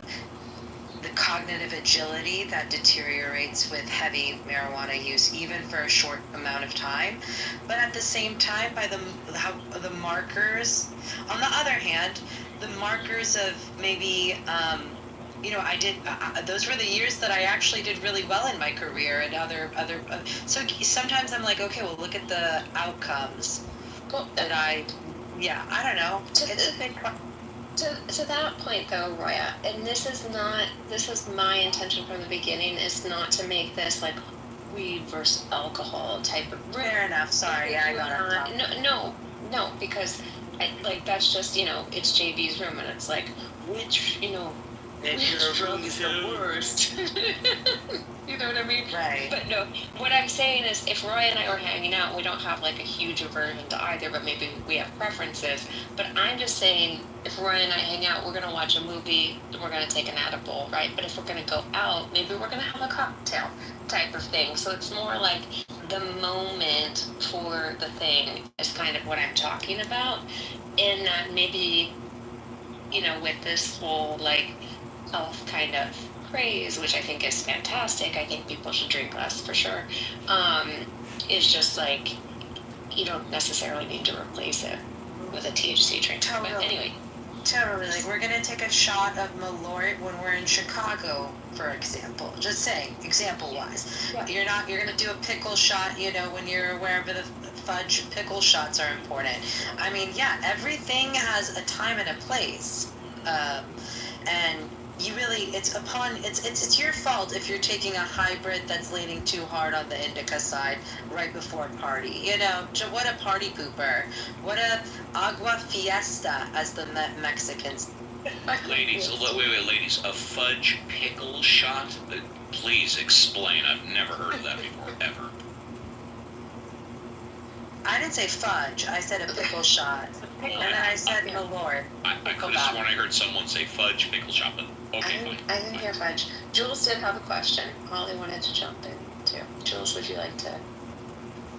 the cognitive agility that deteriorates with heavy marijuana use, even for a short amount of time. But at the same time, by the markers, on the other hand, the markers of maybe I did. Those were the years that I actually did really well in my career, and so sometimes I'm like, okay, well, look at the outcomes that I don't know. It's a big. To that point though, Roya, and this is my intention from the beginning, is not to make this like weed versus alcohol type of. Fair enough. Sorry, I got it. No, because that's just it's JB's room, and it's like which which drug is the worst. You know what I mean? Right. But no, what I'm saying is, if Roy and I were hanging out, we don't have like a huge aversion to either, but maybe we have preferences. But I'm just saying, if Roy and I hang out, we're gonna watch a movie, we're gonna take an edible, right? But if we're gonna go out, maybe we're gonna have a cocktail type of thing. So it's more like the moment for the thing is kind of what I'm talking about. And maybe, with this whole like health kind of craze, which I think is fantastic. I think people should drink less for sure. Is just like you don't necessarily need to replace it with a THC drink. Totally. But anyway. Totally. Like we're gonna take a shot of Malort when we're in Chicago, for example. Just saying, example wise. Yeah. You're gonna do a pickle shot, when you're wherever the fudge pickle shots are important. I mean, yeah, everything has a time and a place. And you really, it's your fault if you're taking a hybrid that's leaning too hard on the indica side right before a party. What a party pooper. What a agua fiesta, as the Mexicans. Ladies, wait, ladies, a fudge pickle shot? Please explain. I've never heard of that before, ever. I didn't say fudge. I said a pickle shot. And then I said Malort. I could have sworn I heard someone say fudge pickle shot, but okay, fine. I didn't hear fudge. Jules did have a question. Holly wanted to jump in too. Jules, would you like to?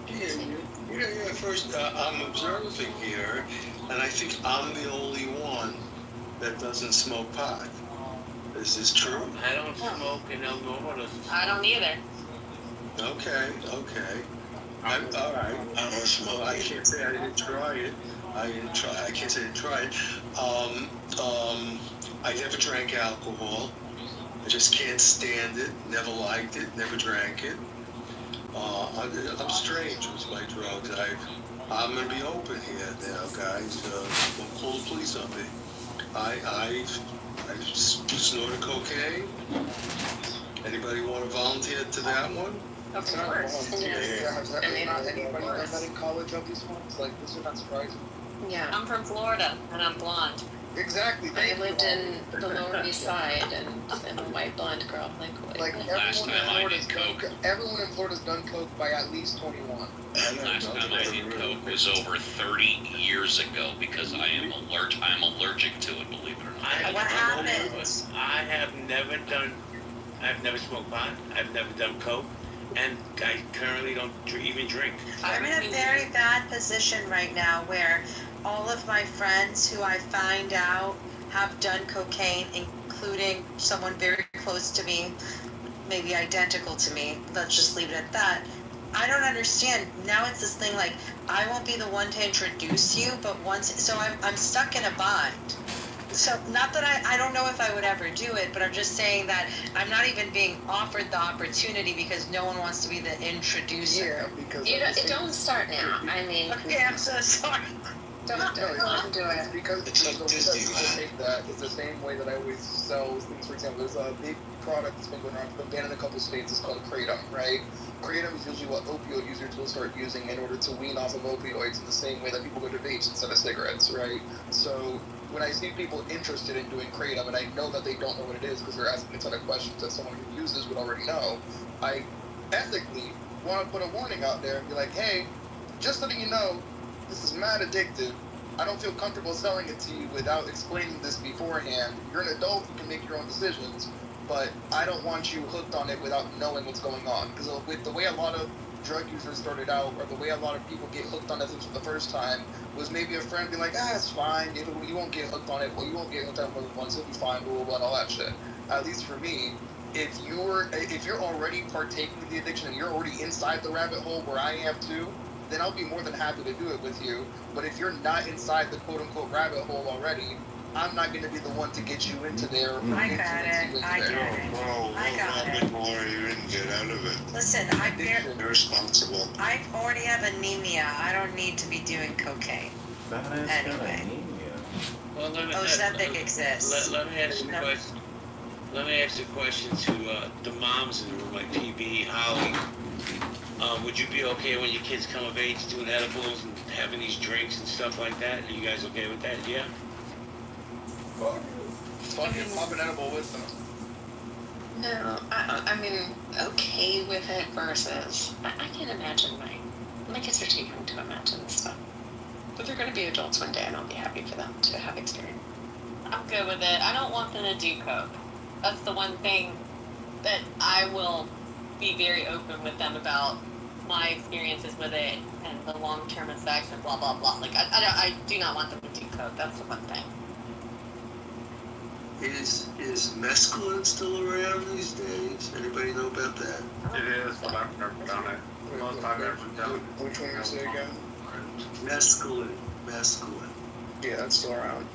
Yeah. First, I'm observing here, and I think I'm the only one that doesn't smoke pot. Is this true? I don't smoke, and I don't either. Okay. All right. I don't smoke. I can't say I didn't try it. I can't say I didn't try it. I never drank alcohol. I just can't stand it. Never liked it. Never drank it. I'm strange with my drugs. I'm gonna be open here now, guys. Don't call the police on me. I snorted cocaine. Anybody want to volunteer to that one? Of course. Has anybody done that in college of these ones? Like, this is not surprising. Yeah. I'm from Florida, and I'm blonde. Exactly. I lived in the Lower East Side, and I'm a white blonde girl. Like everyone in Florida's done coke by at least 21. Last time I did coke was over 30 years ago because I'm allergic to it, believe it or not. What happened? I've never smoked pot. I've never done coke. And I currently don't even drink. I'm in a very bad position right now where all of my friends who I find out have done cocaine, including someone very close to me, maybe identical to me, let's just leave it at that. I don't understand. Now it's this thing like, I won't be the one to introduce you, but so I'm stuck in a bind. So, not that I don't know if I would ever do it, but I'm just saying that I'm not even being offered the opportunity because no one wants to be the introducer. Yeah, because don't start now. I mean, okay, I'm so sorry. Don't do it. It's because people take that. It's the same way that I always sell things. For example, there's a big product that's been going around, been banned in a couple states. It's called Kratom, right? Kratom is usually what opioid users will start using in order to wean off of opioids in the same way that people go to vapes instead of cigarettes, right? So when I see people interested in doing Kratom, and I know that they don't know what it is because they're asking a ton of questions that someone who uses would already know, I ethically want to put a warning out there and be like, hey, just letting you know, this is mad addictive. I don't feel comfortable selling it to you without explaining this beforehand. You're an adult, you can make your own decisions, but I don't want you hooked on it without knowing what's going on. Because with the way a lot of drug users started out, or the way a lot of people get hooked on it for the first time, was maybe a friend being like, it's fine, you won't get hooked on it, well, you won't get hooked on it once, it'll be fine, blah, blah, blah, and all that shit. At least for me, if you're already partaking of the addiction and you're already inside the rabbit hole where I am too, then I'll be more than happy to do it with you. But if you're not inside the quote-unquote rabbit hole already, I'm not going to be the one to get you into there. I got it. I get it. I got it. More you didn't get out of it. Listen, You're responsible. I already have anemia. I don't need to be doing cocaine. Anyway. Well, Ozempic exists. Let me ask you a question. Let me ask a question to the moms in the room, like PB, Holly. Would you be okay when your kids come of age doing edibles and having these drinks and stuff like that? Are you guys okay with that? Yeah? Fucking pop an edible with them. No, I mean, okay with it versus, I can't imagine my kids are too young to imagine this stuff. But they're going to be adults one day and I'll be happy for them to have experience. I'm good with it. I don't want them to do coke. That's the one thing that I will be very open with them about my experiences with it and the long-term effects and blah blah blah. Like I do not want them to do coke. That's the one thing. Is mescaline still around these days? Anybody know about that? It is, but I've never done it. Most I've ever done. Which one you say again? Mescaline. Yeah, that's still around.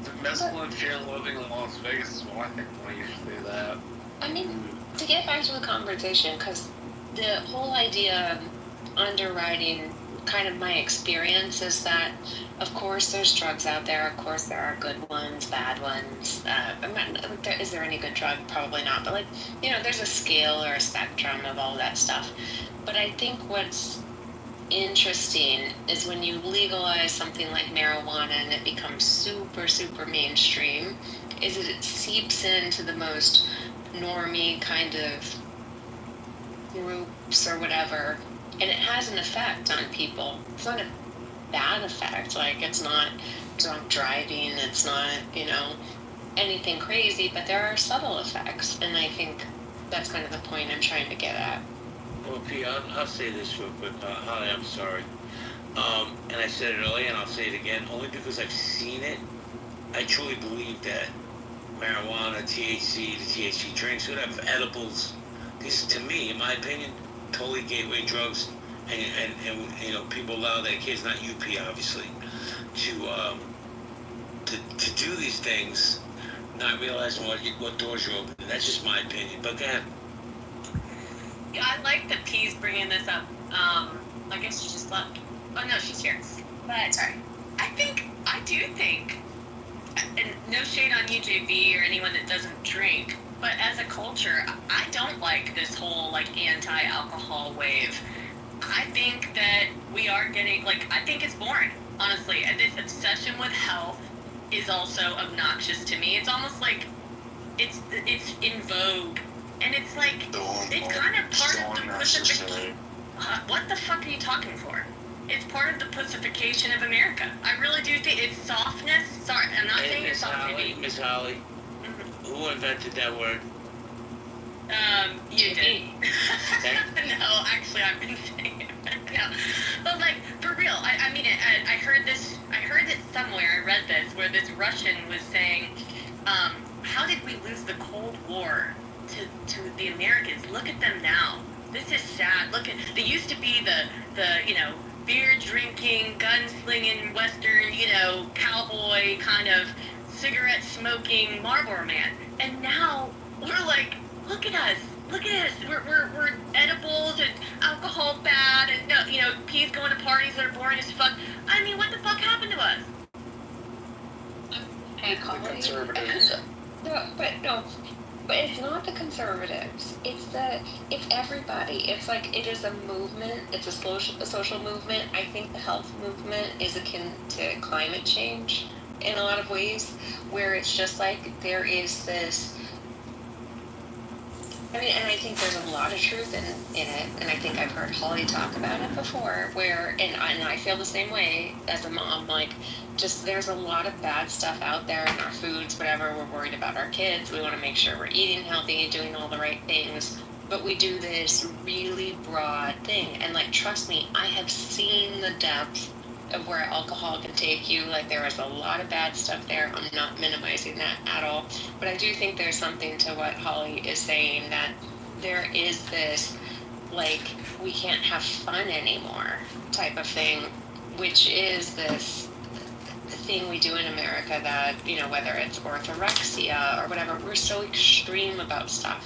The mescaline fear living in Las Vegas is what I think we used to do that. I mean, to get back to the conversation, because the whole idea of underwriting, kind of my experience is that, of course, there's drugs out there. Of course, there are good ones, bad ones. Is there any good drug? Probably not. But, there's a scale or a spectrum of all that stuff. But I think what's interesting is when you legalize something like marijuana and it becomes super, super mainstream, is that it seeps into the most normie kind of groups or whatever, and it has an effect on people. It's not a bad effect. It's not drunk driving. It's not, anything crazy, but there are subtle effects, and I think that's kind of the point I'm trying to get at. Well, P, I'll say this real quick. Holly, I'm sorry. And I said it earlier, and I'll say it again, only because I've seen it. I truly believe that marijuana, THC, the THC drinks, whatever, edibles, these, to me, in my opinion, totally gateway drugs. And people allow their kids, not UP, obviously, to do these things, not realizing what doors you're opening. That's just my opinion. But go ahead. Yeah, I like that P's bringing this up. I guess she just left. Oh no, she's here. But sorry. I do think, and no shade on UJV or anyone that doesn't drink, but as a culture, I don't like this whole anti-alcohol wave. I think that we are getting I think it's boring, honestly. And this obsession with health is also obnoxious to me. It's almost like it's in vogue. And it's it's kind of part of the pussification. What the fuck are you talking for? It's part of the pussification of America. I really do think it's softness. Sorry, I'm not saying it's soft. Miss Holly, who invented that word? You did. No, actually, I've been saying it. No. But for real, I mean it. I heard it somewhere. I read this where this Russian was saying, how did we lose the Cold War to the Americans? Look at them now. This is sad. They used to be the beer drinking, gunslinging, Western, cowboy kind of cigarette smoking Marlboro man. And now we're look at us. We're edibles and alcohol bad, and P's going to parties that are boring as fuck. I mean, what the fuck happened to us? Hey, the conservatives. But it's not the conservatives. It's everybody. It is a movement. It's a social movement. I think the health movement is akin to climate change in a lot of ways, where it's just there is this. I mean, and I think there's a lot of truth in it, and I think I've heard Holly talk about it before, and I feel the same way as a mom, just there's a lot of bad stuff out there in our foods, whatever, we're worried about our kids, we want to make sure we're eating healthy, doing all the right things, but we do this really broad thing, and trust me, I have seen the depth of where alcohol can take you. There is a lot of bad stuff there. I'm not minimizing that at all. But I do think there's something to what Holly is saying, that there is this, we can't have fun anymore type of thing, which is this thing we do in America that, whether it's orthorexia or whatever, we're so extreme about stuff.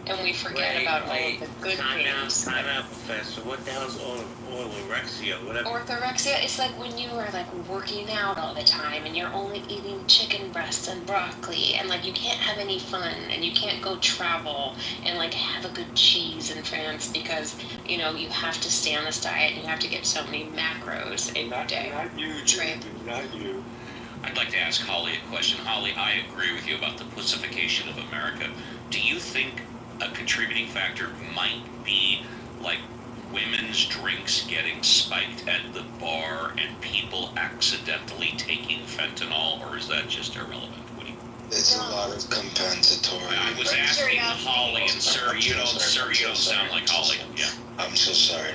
And we forget about all of the good things. Time out, Professor. What the hell's orthorexia? Whatever. Orthorexia is like when you are like working out all the time and you're only eating chicken breasts and broccoli and like you can't have any fun and you can't go travel and like have a good cheese in France because you have to stay on this diet and you have to get so many macros in your day. Not you, Jay. Not you. I'd like to ask Holly a question. Holly, I agree with you about the pussification of America. Do you think a contributing factor might be like women's drinks getting spiked at the bar and people accidentally taking fentanyl, or is that just irrelevant? It's a lot of compensatory. I was asking Holly, and sir, you don't sound like Holly. Yeah. I'm so sorry.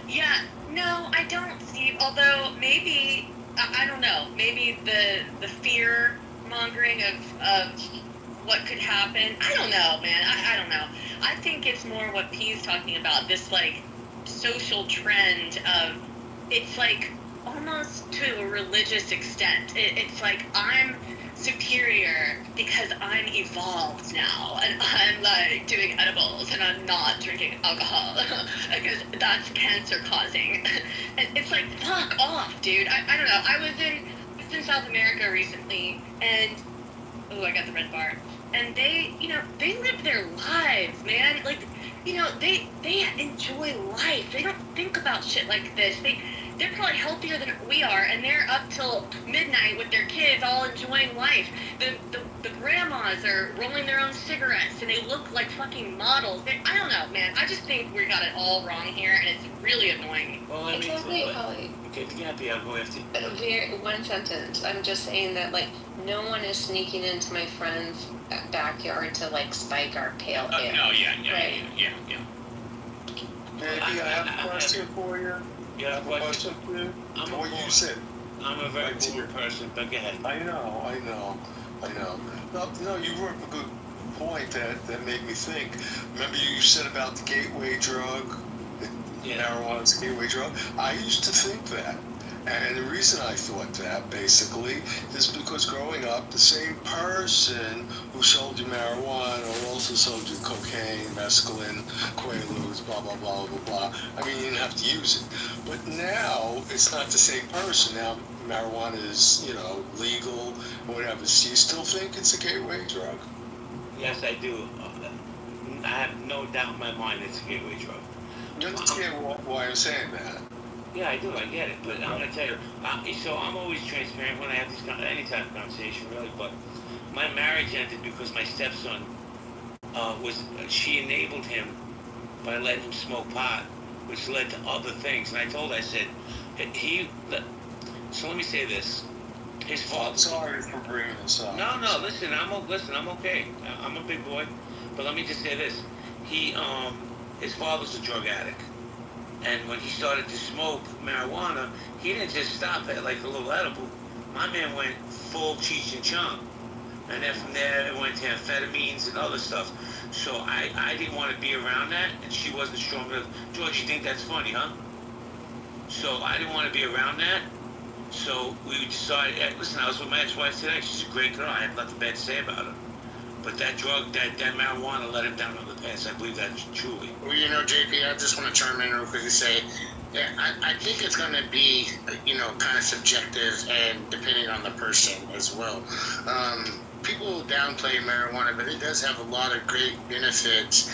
Yeah, no, I don't, Steve. Although maybe I don't know. Maybe the fear mongering of what could happen. I don't know, man. I don't know. I think it's more what P's talking about. This like social trend of it's like almost to a religious extent. It's like I'm superior because I'm evolved now and I'm like doing edibles and I'm not drinking alcohol because that's cancer causing. And it's like fuck off, dude. I don't know. I was in South America recently and I got the red bar. And they live their lives, man. Like, they enjoy life. They don't think about shit like this. They're probably healthier than we are, and they're up till midnight with their kids, all enjoying life. The grandmas are rolling their own cigarettes, and they look like fucking models. I don't know, man. I just think we got it all wrong here, and it's really annoying. Well, Exactly, Holly. Okay, I'll go after you. One sentence. I'm just saying that, like, no one is sneaking into my friend's backyard to, like, spike our pale ale. No, yeah. Maybe I have a question for you. Yeah, question for you. What you said. I'm a very cool person, but go ahead. I know. No, you brought up a good point that made me think. Remember you said about the gateway drug? Marijuana's a gateway drug? I used to think that. And the reason I thought that, basically, is because growing up, the same person who sold you marijuana also sold you cocaine, mescaline, Quaaludes, blah, blah, blah, blah, blah. I mean, you didn't have to use it. But now, it's not the same person. Now, marijuana is, legal, or whatever. Do you still think it's a gateway drug? Yes, I do. I have no doubt in my mind it's a gateway drug. You understand why I'm saying that? Yeah, I do. I get it. But I'm going to tell you, so I'm always transparent when I have this any type of conversation, really. But my marriage ended because my stepson she enabled him by letting him smoke pot, which led to other things. And I told her, I said, so let me say this. His father. I'm sorry for bringing this up. No, listen, I'm okay. I'm a big boy. But let me just say this. His father's a drug addict. And when he started to smoke marijuana, he didn't just stop at like a little edible. My man went full Cheech and Chong. And then from there, it went to amphetamines and other stuff. So I didn't want to be around that, and she wasn't strong enough. George, you think that's funny, huh? So I didn't want to be around that. So we decided, listen, I was with my ex-wife today. She's a great girl. I have nothing bad to say about her. But that drug, that marijuana let him down on the path. I believe that truly. Well, JP, I just want to chime in real quick and say, I think it's going to be, kind of subjective and depending on the person as well. People downplay marijuana, but it does have a lot of great benefits.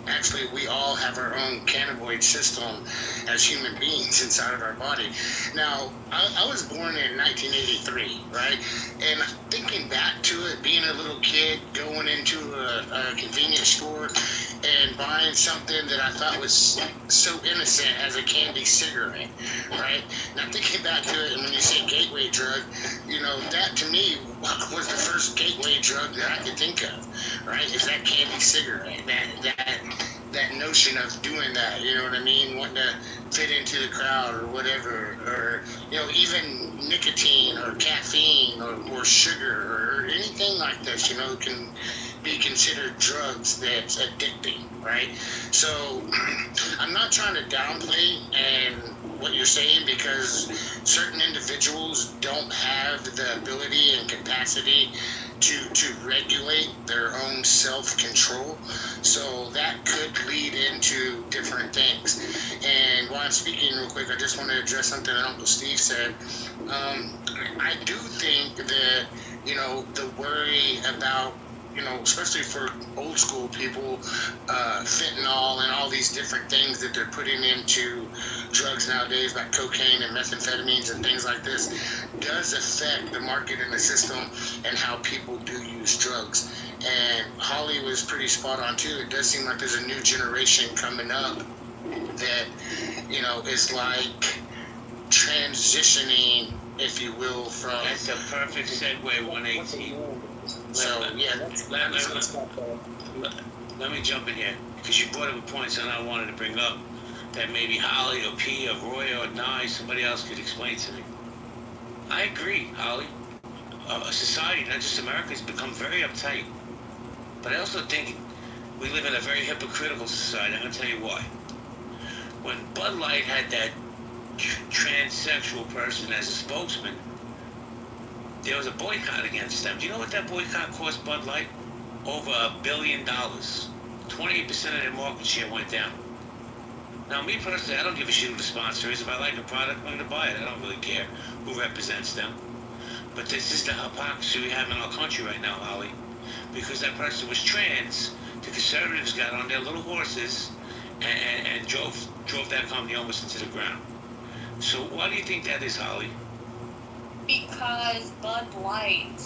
Actually, we all have our own cannabinoid system as human beings inside of our body. Now, I was born in 1983, right? And thinking back to it, being a little kid, going into a convenience store and buying something that I thought was so innocent as a candy cigarette, right? Now, thinking back to it, and when you say gateway drug, that to me was the first gateway drug that I could think of, right? Is that candy cigarette, that that notion of doing that, you know what I mean? Wanting to fit into the crowd or whatever, or, you know, even nicotine or caffeine or sugar or anything like this, you know, can be considered drugs that's addicting, right? So I'm not trying to downplay and what you're saying, because certain individuals don't have the ability and capacity to regulate their own self-control. So that could lead into different things. And while I'm speaking real quick, I just want to address something that Uncle Steve said. I do think that, you know, the worry about, you know, especially for old school people, fentanyl and all these different things that they're putting into drugs nowadays, like cocaine and methamphetamines and things like this, does affect the market and the system and how people do use drugs. And Holly was pretty spot on too. It does seem like there's a new generation coming up that, you know, is like transitioning, if you will, from. That's a perfect segue, 118. So, yeah. Let me jump in here, because you brought up a point that I wanted to bring up that maybe Holly or P or Roy or Nye, somebody else could explain to me. I agree, Holly. Society, not just America, has become very uptight. But I also think we live in a very hypocritical society. I'm going to tell you why. When Bud Light had that transsexual person as a spokesman, there was a boycott against them. Do you know what that boycott cost Bud Light? Over $1 billion. 28% of their market share went down. Now, me personally, I don't give a shit who the sponsor is. If I like a product, I'm going to buy it. I don't really care who represents them. But this is the hypocrisy we have in our country right now, Holly. Because that person was trans, the conservatives got on their little horses and drove that company almost into the ground. So why do you think that is, Holly? Because Bud Light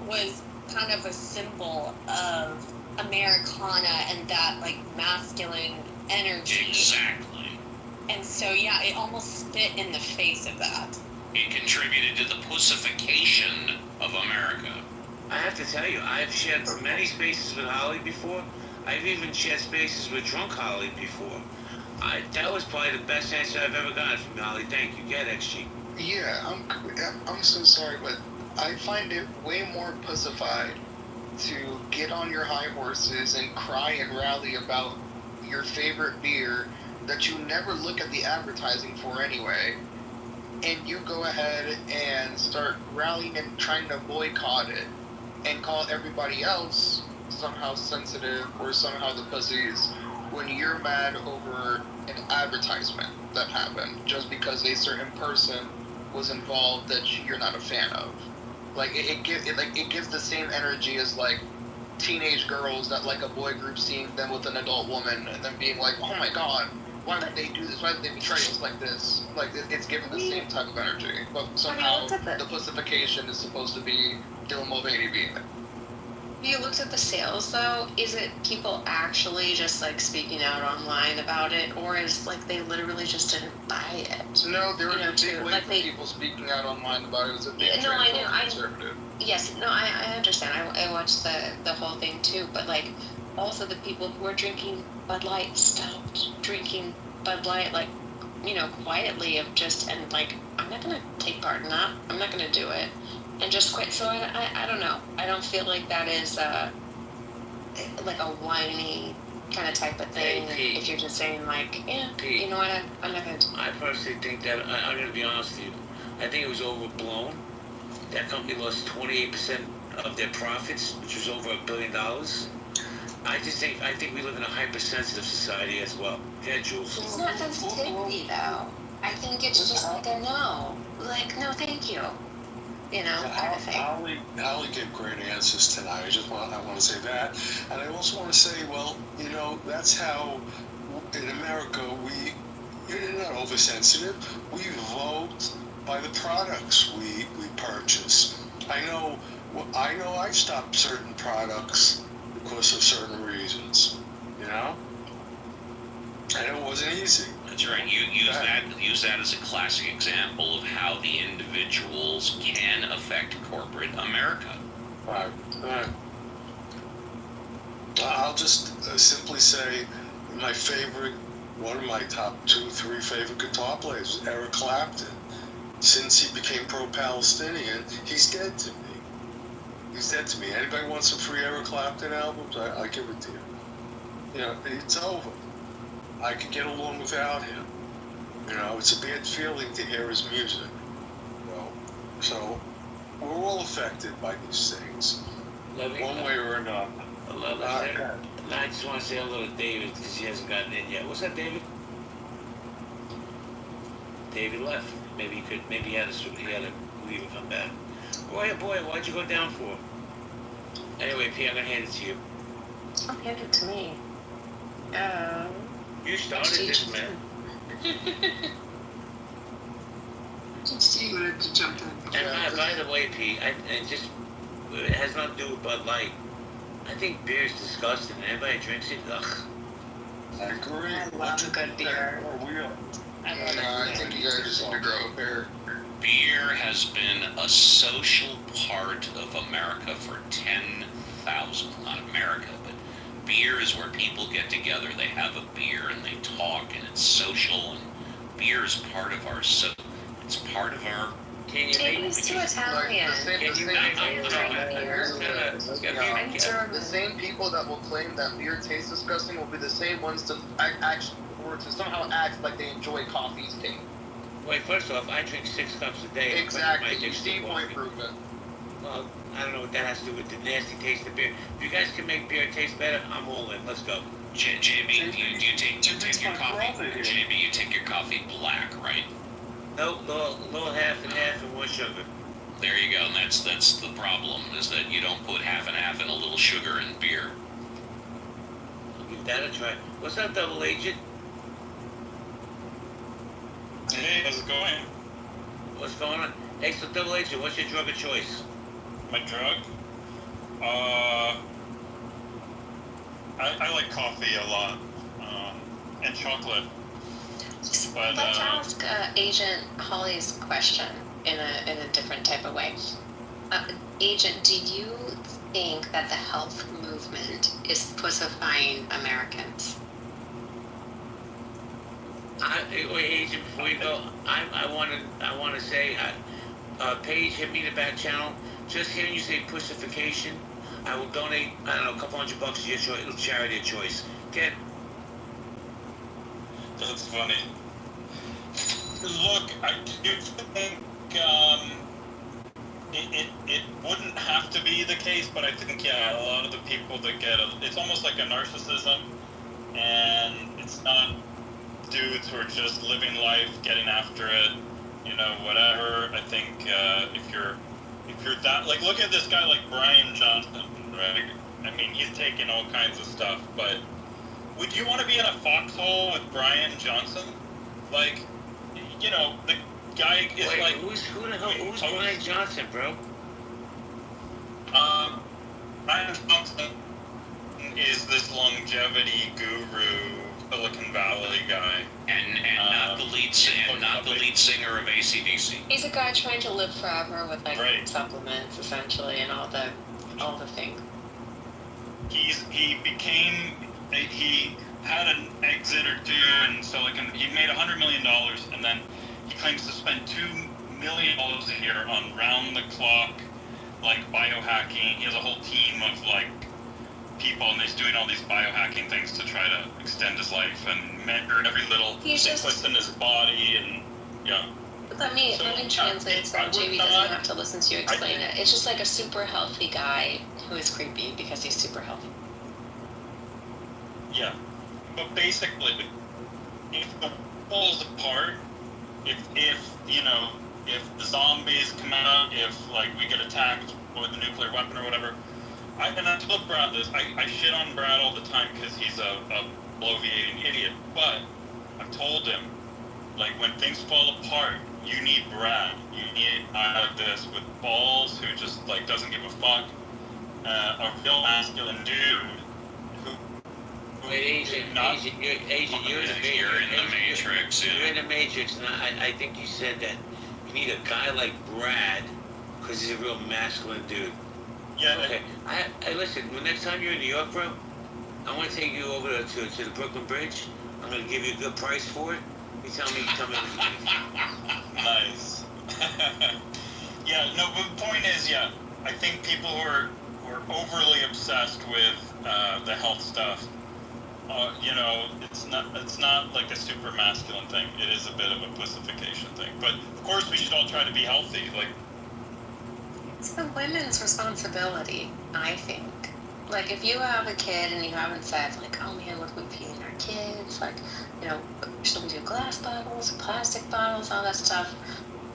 was kind of a symbol of Americana and that, like, masculine energy. Exactly. And so, yeah, it almost spit in the face of that. It contributed to the pussification of America. I have to tell you, I've shared many spaces with Holly before. I've even shared spaces with drunk Holly before. That was probably the best answer I've ever gotten from Holly. Thank you. Get XG. Yeah, I'm so sorry, but I find it way more pussified to get on your high horses and cry and rally about your favorite beer that you never look at the advertising for anyway, and you go ahead and start rallying and trying to boycott it and call everybody else somehow sensitive or somehow the pussies when you're mad over an advertisement that happened just because a certain person was involved that you're not a fan of. Like it gives the same energy as like teenage girls that like a boy group seeing them with an adult woman and then being like, oh my god, why would they do this? Why would they betray us like this? Like it's given the same type of energy, but somehow the pussification is supposed to be Dylan Mulvaney being it. You looked at the sales though. Is it people actually just like speaking out online about it, or is like they literally just didn't buy it? No, there were big waves of people speaking out online about it. It was a big conservative. Yes, no, I understand. I watched the whole thing too, but like also the people who were drinking Bud Light stopped drinking Bud Light, like, you know, quietly of just, and like, I'm not gonna take part in that. I'm not gonna do it. And just quit. So I don't know. I don't feel like that is like a whiny kind of type of thing. Hey, if you're just saying like, yeah, you know what, I'm not gonna do it. I personally think that, I'm going to be honest with you, I think it was overblown. That company lost 28% of their profits, which was over $1 billion. I think we live in a hypersensitive society as well. Yeah, Jules. It's not sensitivity though. I think it's just like a no. Like, no, thank you. You know, kind of thing. Holly gave great answers tonight. I want to say that, and I also want to say, well, you know, that's how in America you're not oversensitive. We vote by the products we purchase. I know I stopped certain products because of certain reasons. You know, and it wasn't easy. That's right. You use that as a classic example of how the individuals can affect corporate America. Right. I'll just simply say, one of my top 2-3 favorite guitar players, Eric Clapton. Since he became pro-Palestinian, he's dead to me. He's dead to me. Anybody wants some free Eric Clapton albums? I give it to you. You know, it's over. I could get along without him. You know, it's a bad feeling to hear his music. You know, so we're all affected by these things, one way or another. I just want to say hello to David because he hasn't gotten in yet. What's up, David? David left. Maybe he had to leave and come back. Boy, why'd you go down for? Anyway, P, I'm gonna hand it to you. Oh, hand it to me. You started this, man. Steve wanted to jump in. And by the way, P, it has nothing to do with Bud Light. I think beer is disgusting. Anybody drinks it? Ugh. I agree. I love a good beer. I think you guys just need to grow a pair. Beer has been a social part of America for 10,000, not America, but beer is where people get together, they have a beer and they talk and it's social, and beer is part of our, it's part of our... Jamie's too Italian. The same people that will claim that beer tastes disgusting will be the same ones to somehow act like they enjoy coffee's taste. Wait, first off, I drink 6 cups a day. Exactly. You see point improvement. Well, I don't know what that has to do with the nasty taste of beer. If you guys can make beer taste better, I'm all in. Let's go. JB, you take your coffee. JB, you take your coffee black, right? Nope, little half and half and 1 sugar. There you go. And that's the problem, is that you don't put half and half and a little sugar in beer. I'll give that a try. What's up, Double Agent? Hey, how's it going? What's going on? Hey, so Double Agent, what's your drug of choice? My drug? I like coffee a lot, and chocolate. But, let's ask Agent Holly's question in a different type of way. Agent, do you think that the health movement is pussifying Americans? Wait, Agent, before you go, I want to say, Paige, hit me in the back channel. Just hearing you say pussification, I will donate, I don't know, a couple $100 to your charity of choice. Ken? That's funny. Look, I do think it wouldn't have to be the case, but I think, yeah, a lot of the people that it's almost like a narcissism, and it's not dudes who are just living life, getting after it, you know, whatever. I think if you're that, like, look at this guy like Brian Johnson, right? I mean, he's taking all kinds of stuff, but would you want to be in a foxhole with Brian Johnson? Like, you know, the guy is like... Who's Brian Johnson, bro? Brian Johnson is this longevity guru, Silicon Valley guy. And not the lead singer of AC/DC. He's a guy trying to live forever with supplements, essentially, and all the things. He had an exit or two in Silicon. He made $100 million, and then he claims to spend $2 million a year on round-the-clock, like, biohacking. He has a whole team of, like, people, and he's doing all these biohacking things to try to extend his life and measure every little thing puts in his body, and yeah. Let me translate so JB doesn't have to listen to you explain it. It's just like a super healthy guy who is creepy because he's super healthy. Yeah, but basically, if the world falls apart, if the zombies come out, if like we get attacked with a nuclear weapon or whatever, I told Brad this. I shit on Brad all the time because he's a bloviating idiot. But I've told him, like, when things fall apart, you need Brad. You need a guy like this with balls who just like doesn't give a fuck. A real masculine dude. Wait, Agent, you're in the Matrix. You're in the Matrix, and I think you said that you need a guy like Brad because he's a real masculine dude. Yeah. Okay. I listen. When next time you're in New York, bro, I want to take you over to the Brooklyn Bridge. I'm going to give you a good price for it. You tell me what you think. Nice. Yeah, no, but the point is, yeah, I think people who are overly obsessed with the health stuff, you know, it's not like a super masculine thing. It is a bit of a pussification thing. But of course, we should all try to be healthy. Like, it's the women's responsibility, I think. Like, if you have a kid and you haven't said, like, oh man, what are we feeding our kids? Like, you know, should we do glass bottles, plastic bottles, all that stuff?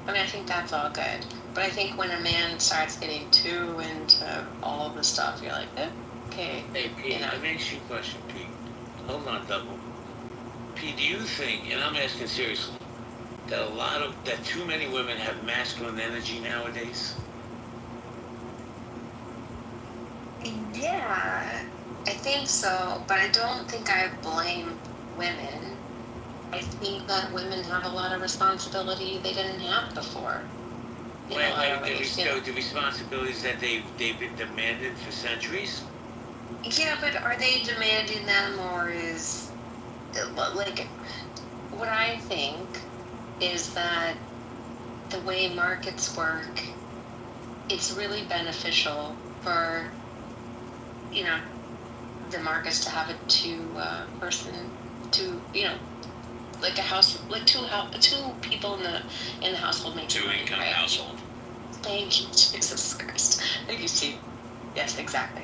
I mean, I think that's all good. But I think when a man starts getting too into all of the stuff, you're like, okay. Hey, Pete, you know. let me ask you a question, Pete. Hold on, double. Pete, do you think, and I'm asking seriously, that too many women have masculine energy nowadays? Yeah, I think so, but I don't think I blame women. I think that women have a lot of responsibility they didn't have before. The responsibilities that they've been demanded for centuries? Yeah, but are they demanding them, or is, like, what I think is that the way markets work, it's really beneficial for, you know, the markets to have a two-person, like a house, like two people in the household make Two-income household. Thank you, Jesus Christ. Thank you, Steve. Yes, exactly.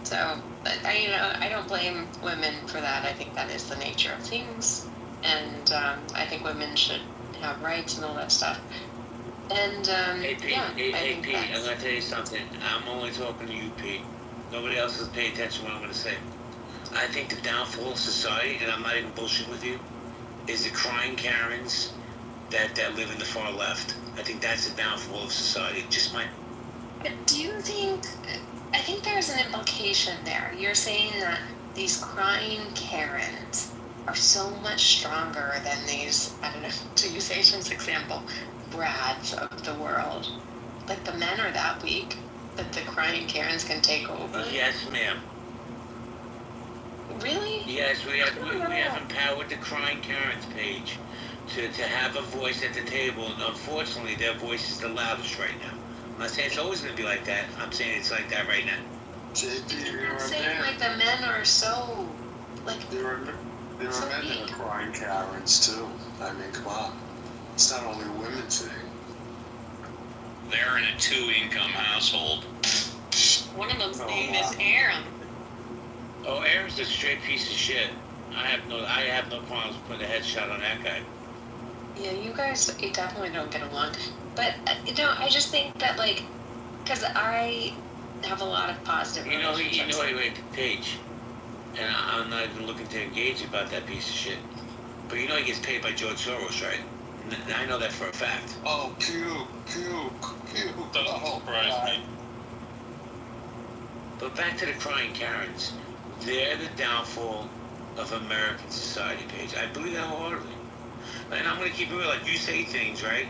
So, I don't blame women for that. I think that is the nature of things, and I think women should have rights and all that stuff. And hey, Pete, yeah, hey, Pete, I'm gonna tell you something. I'm only talking to you, Pete. Nobody else is paying attention to what I'm gonna say. I think the downfall of society, and I'm not even bullshitting with you, is the crying Karens that live in the far left. I think that's the downfall of society. Just my. But do you think? I think there's an implication there. You're saying that these crying Karens are so much stronger than these, I don't know, to use Asian's example, Brads of the world. Like, the men are that weak that the crying Karens can take over? Yes, ma'am. Really? Yes, we have empowered the crying Karens page to have a voice at the table, and unfortunately their voice is the loudest right now. I'm not saying it's always going to be like that. I'm saying it's like that right now. I'm saying, like, the men are so, like, there are men that are crying Karens too. I mean, come on. It's not only a women thing. They're in a two-income household. One of them's name is Aaron. Oh, Aaron's a straight piece of shit. I have no problems putting a headshot on that guy. Yeah, you definitely don't get along. But, I just think that, like, because I have a lot of positive relationships. Wait, Paige. And I'm not even looking to engage about that piece of shit. But he gets paid by George Soros, right? I know that for a fact. Oh, puke. Doesn't surprise me. But back to the crying Karens. They're the downfall of American society, Paige. I believe that wholeheartedly. And I'm going to keep it real. Like, you say things, right?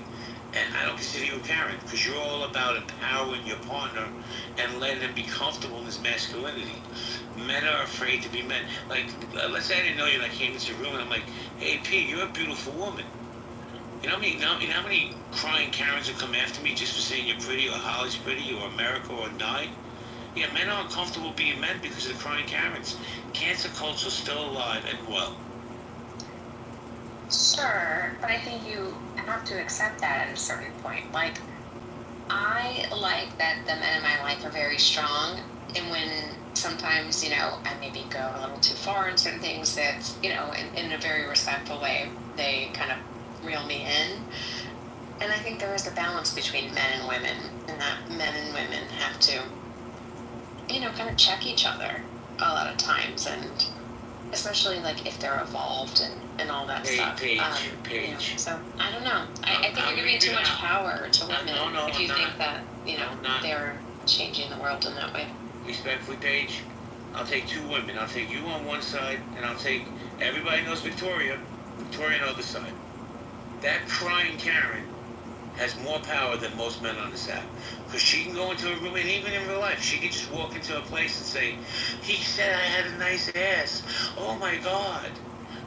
And I don't consider you a Karen, because you're all about empowering your partner and letting them be comfortable in this masculinity. Men are afraid to be men. Like, let's say I didn't know you, and I came into the room, and I'm like, hey, Pete, you're a beautiful woman. You know how many crying Karens will come after me just for saying you're pretty, or Holly's pretty, or America, or Nye? Yeah, men are uncomfortable being men because of the crying Karens. Cancer culture's still alive and well. Sure, but I think you have to accept that at a certain point. Like, I like that the men in my life are very strong, and when sometimes, I maybe go a little too far in certain things, that's, in a very respectful way, they kind of reel me in. And I think there is a balance between men and women, and that men and women have to, kind of check each other a lot of times, and especially, like, if they're evolved and all that stuff. Paige. So, I don't know. I think you're giving too much power to women if you think that, they're changing the world in that way. Respectfully, Paige, I'll take two women. I'll take you on one side, and I'll take, everybody knows Victoria on the other side. That crying Karen has more power than most men on this app. Because she can go into a room, and even in real life, she can just walk into a place and say, he said I had a nice ass. Oh my God.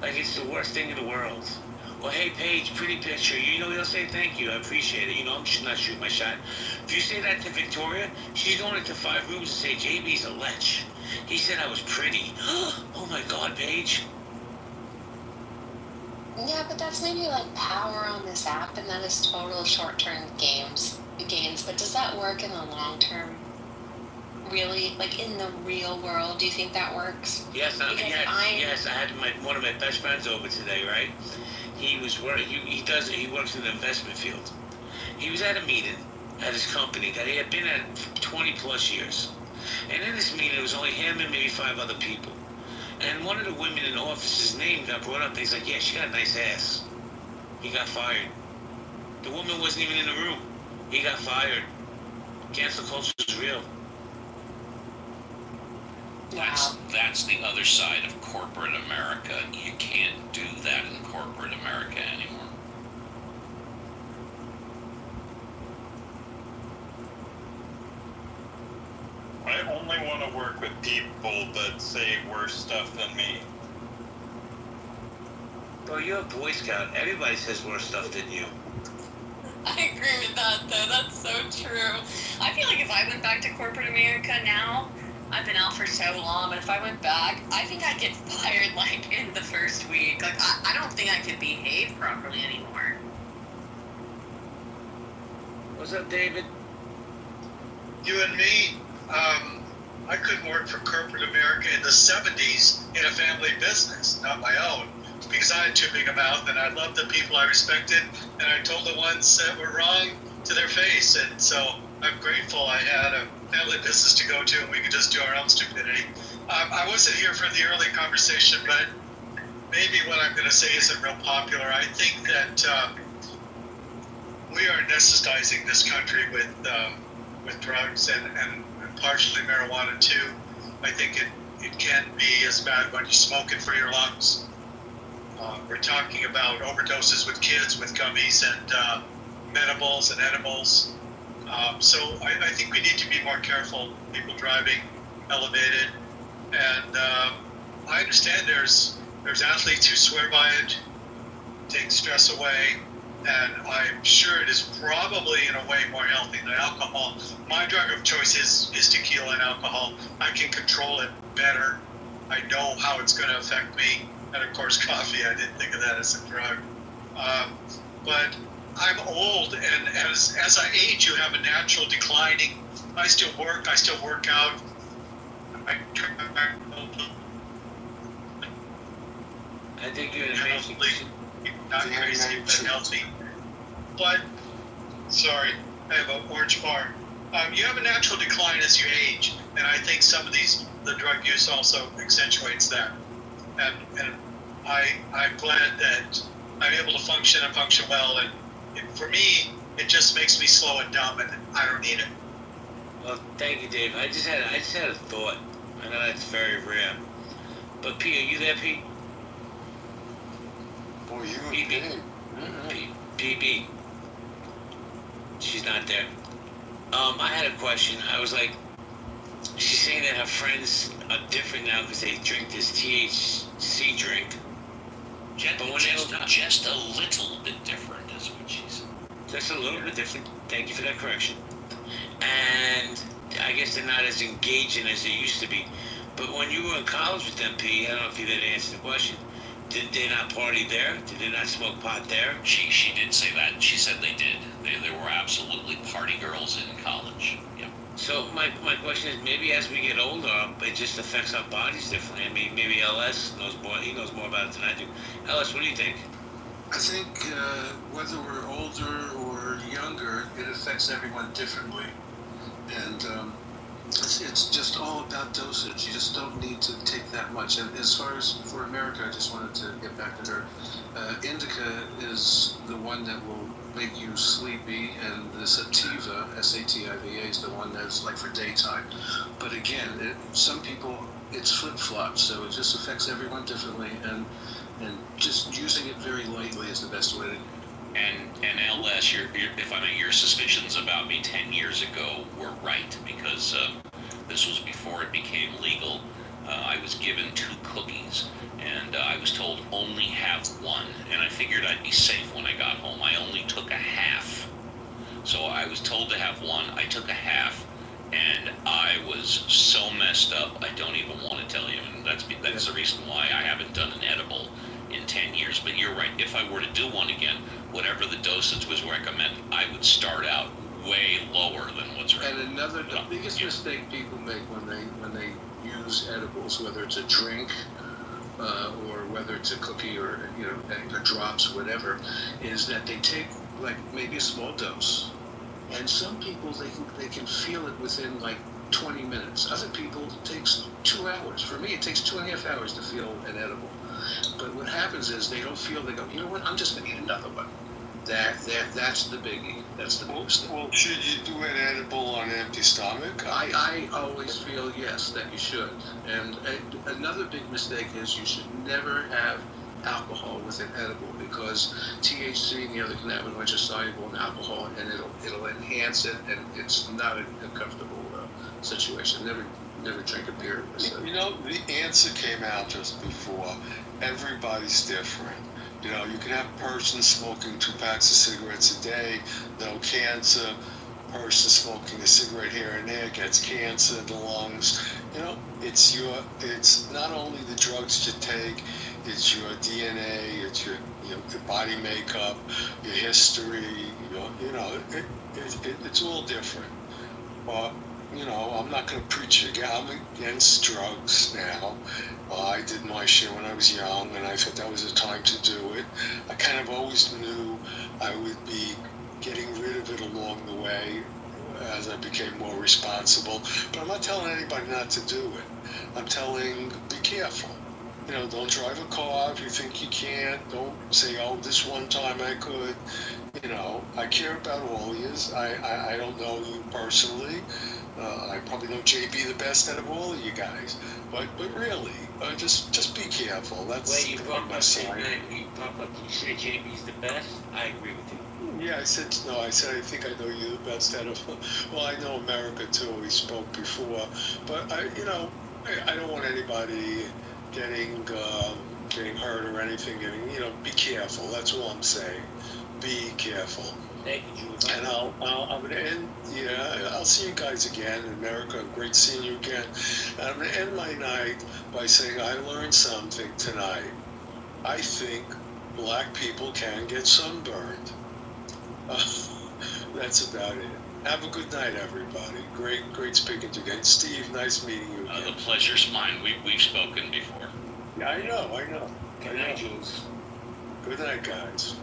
Like it's the worst thing in the world. Or, hey, Paige, pretty picture. You know, they'll say thank you. I appreciate it. You know, I'm just not shooting my shot. If you say that to Victoria, she's going into 5 rooms and say, JB's a lech. He said I was pretty. Oh my God, Paige. Yeah, but that's maybe like power on this app, and that is total short-term gains. But does that work in the long term? Really, like in the real world, do you think that works? Yes, yes. I had one of my best friends over today, right? He was working. He works in the investment field. He was at a meeting at his company that he had been at 20 plus years, and in this meeting it was only him and maybe 5 other people. And one of the women in the office's name got brought up. He's like, yeah, she got a nice ass. He got fired. The woman wasn't even in the room. He got fired. Cancel culture is real. That's the other side of corporate America. You can't do that in corporate America anymore. I only want to work with people that say worse stuff than me. Bro, you're a Boy Scout. Everybody says worse stuff than you. I agree with that, though. That's so true. I feel like if I went back to corporate America now, I've been out for so long, but if I went back, I think I'd get fired, like, in the first week. Like, I don't think I could behave properly anymore. What's up, David? You and me, I couldn't work for corporate America in the 70s in a family business, not my own, because I had too big a mouth and I loved the people I respected, and I told the ones that were wrong to their face. And so I'm grateful I had a family business to go to and we could just do our own stupidity. I wasn't here for the early conversation, but maybe what I'm going to say isn't real popular. I think that we are anesthetizing this country with drugs and partially marijuana too. I think it can be as bad when you smoke it for your lungs. We're talking about overdoses with kids with gummies and medibles and edibles. So I think we need to be more careful, people driving elevated. And I understand there's athletes who swear by it, take stress away, and I'm sure it is probably in a way more healthy than alcohol. My drug of choice is tequila and alcohol. I can control it better. I know how it's going to affect me. And of course, coffee, I didn't think of that as a drug. But I'm old, and as I age, you have a natural declining. I still work out. I think you're an amazing. Not crazy, but healthy. But, sorry, I have an orange bar. You have a natural decline as you age, and I think some of the drug use also accentuates that. And I'm glad that I'm able to function and function well, and for me, it just makes me slow and dumb, and I don't need it. Well, thank you, Dave. I just had a thought. I know that's very rare. But Pete, are you there, Pete? Boy, you PB. PB. She's not there. I had a question. I was like, she's saying that her friends are different now because they drink this THC drink. Just a little bit different is what she said. Just a little bit different. Thank you for that correction. And I guess they're not as engaging as they used to be. But when you were in college with them, P, I don't know if you did answer the question. Did they not party there? Did they not smoke pot there? She did say that. She said they did. They were absolutely party girls in college. Yep. So my question is, maybe as we get older, it just affects our bodies differently. I mean, maybe LS knows more. He knows more about it than I do. LS, what do you think? I think whether we're older or younger, it affects everyone differently. And it's just all about dosage. You just don't need to take that much. And as far as for America, I just wanted to get back to her. Indica is the one that will make you sleepy, and the sativa, S-A-T-I-V-A, is the one that's like for daytime. But again, some people, it's flip-flop, so it just affects everyone differently, and just using it very lightly is the best way And LS, if I may, your suspicions about me 10 years ago were right, because this was before it became legal. I was given 2 cookies, and I was told only have one, and I figured I'd be safe when I got home. I only took a half. So I was told to have one, I took a half, and I was so messed up, I don't even want to tell you, and that's the reason why I haven't done an edible in 10 years. But you're right, if I were to do one again, whatever the dosage was recommended, I would start out way lower than what's recommended. And the biggest mistake people make when they use edibles, whether it's a drink or whether it's a cookie or drops or whatever, is that they take like maybe a small dose, and some people they can feel it within like 20 minutes. Other people it takes 2 hours. For me, it takes 2.5 hours to feel an edible. But what happens is they don't feel. They go, you know what? I'm just gonna eat another one. That's the biggie. That's the biggest thing. Well, should you do an edible on an empty stomach? I always feel yes that you should. And another big mistake is you should never have alcohol with an edible, because THC and the other cannabinoids are soluble in alcohol, and it'll enhance it, and it's not a comfortable situation. Never drink a beer. You know, the answer came out just before. Everybody's different. You know, you can have a person smoking 2 packs of cigarettes a day, no cancer. Person smoking a cigarette here and there gets cancer in the lungs. You know, it's not only the drugs you take, it's your DNA, it's your body makeup, your history. It's all different. But I'm not going to preach again. I'm against drugs now. I did my share when I was young, and I thought that was the time to do it. I kind of always knew I would be getting rid of it along the way as I became more responsible. But I'm not telling anybody not to do it. I'm telling, be careful. Don't drive a car if you think you can't. Don't say, oh, this one time I could. I care about all of yous. I don't know you personally. I probably know JB the best out of all of you guys. But really, just be careful. That's you brought up you say JB's the best. I agree with you. Yeah, I said I think I know you the best out of. Well, I know America too. We spoke before, but I don't want anybody getting hurt or anything. Be careful. That's all I'm saying. Be careful. Thank you, Jules. And I'm gonna end. Yeah, I'll see you guys again in America. Great seeing you again. And I'm gonna end my night by saying I learned something tonight. I think black people can get sunburned. That's about it. Have a good night, everybody. Great speaking to you again. Steve, nice meeting you again. The pleasure's mine. We've spoken before. Yeah, I know. Good night, Jules. Good night, guys.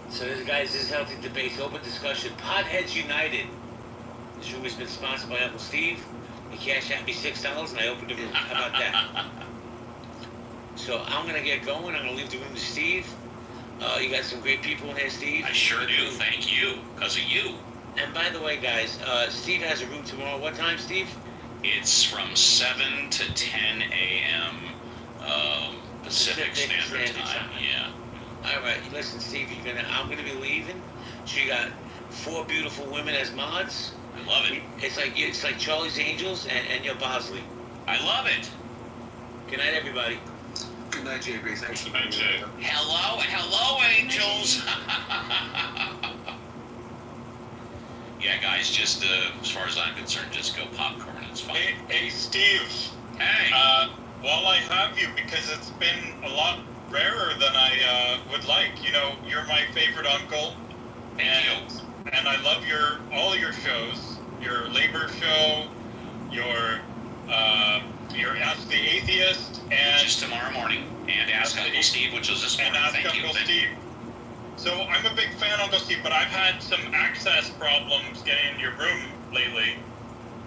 So this is Healthy Debates, Open Discussion, Potheads United. This room has been sponsored by Uncle Steve. He cashed out me $6 and I opened the room. How about that? So I'm going to get going. I'm going to leave the room to Steve. You got some great people in here, Steve. I sure do. Thank you. Because of you. And by the way, guys, Steve has a room tomorrow. What time, Steve? It's from 7 to 10 a.m. Pacific Standard Time. Yeah. All right, listen, Steve. I'm gonna be leaving. So you got 4 beautiful women as mods. I love it. It's like Charlie's Angels and your Bosley. I love it. Good night, everybody. Good night, JB. Thanks for being here. Hello, Angels. Yeah, guys. Just as far as I'm concerned, just go popcorn. It's fine. Hey, Steve. Hey. While I have you, because it's been a lot rarer than I would like. You're my favorite uncle, and I love all your shows. Your labor show, your Ask the Atheist, and which is tomorrow morning, and Ask Uncle Steve, which was this morning. And Ask Thank Uncle you. Steve. So I'm a big fan, Uncle Steve, but I've had some access problems getting in your room lately,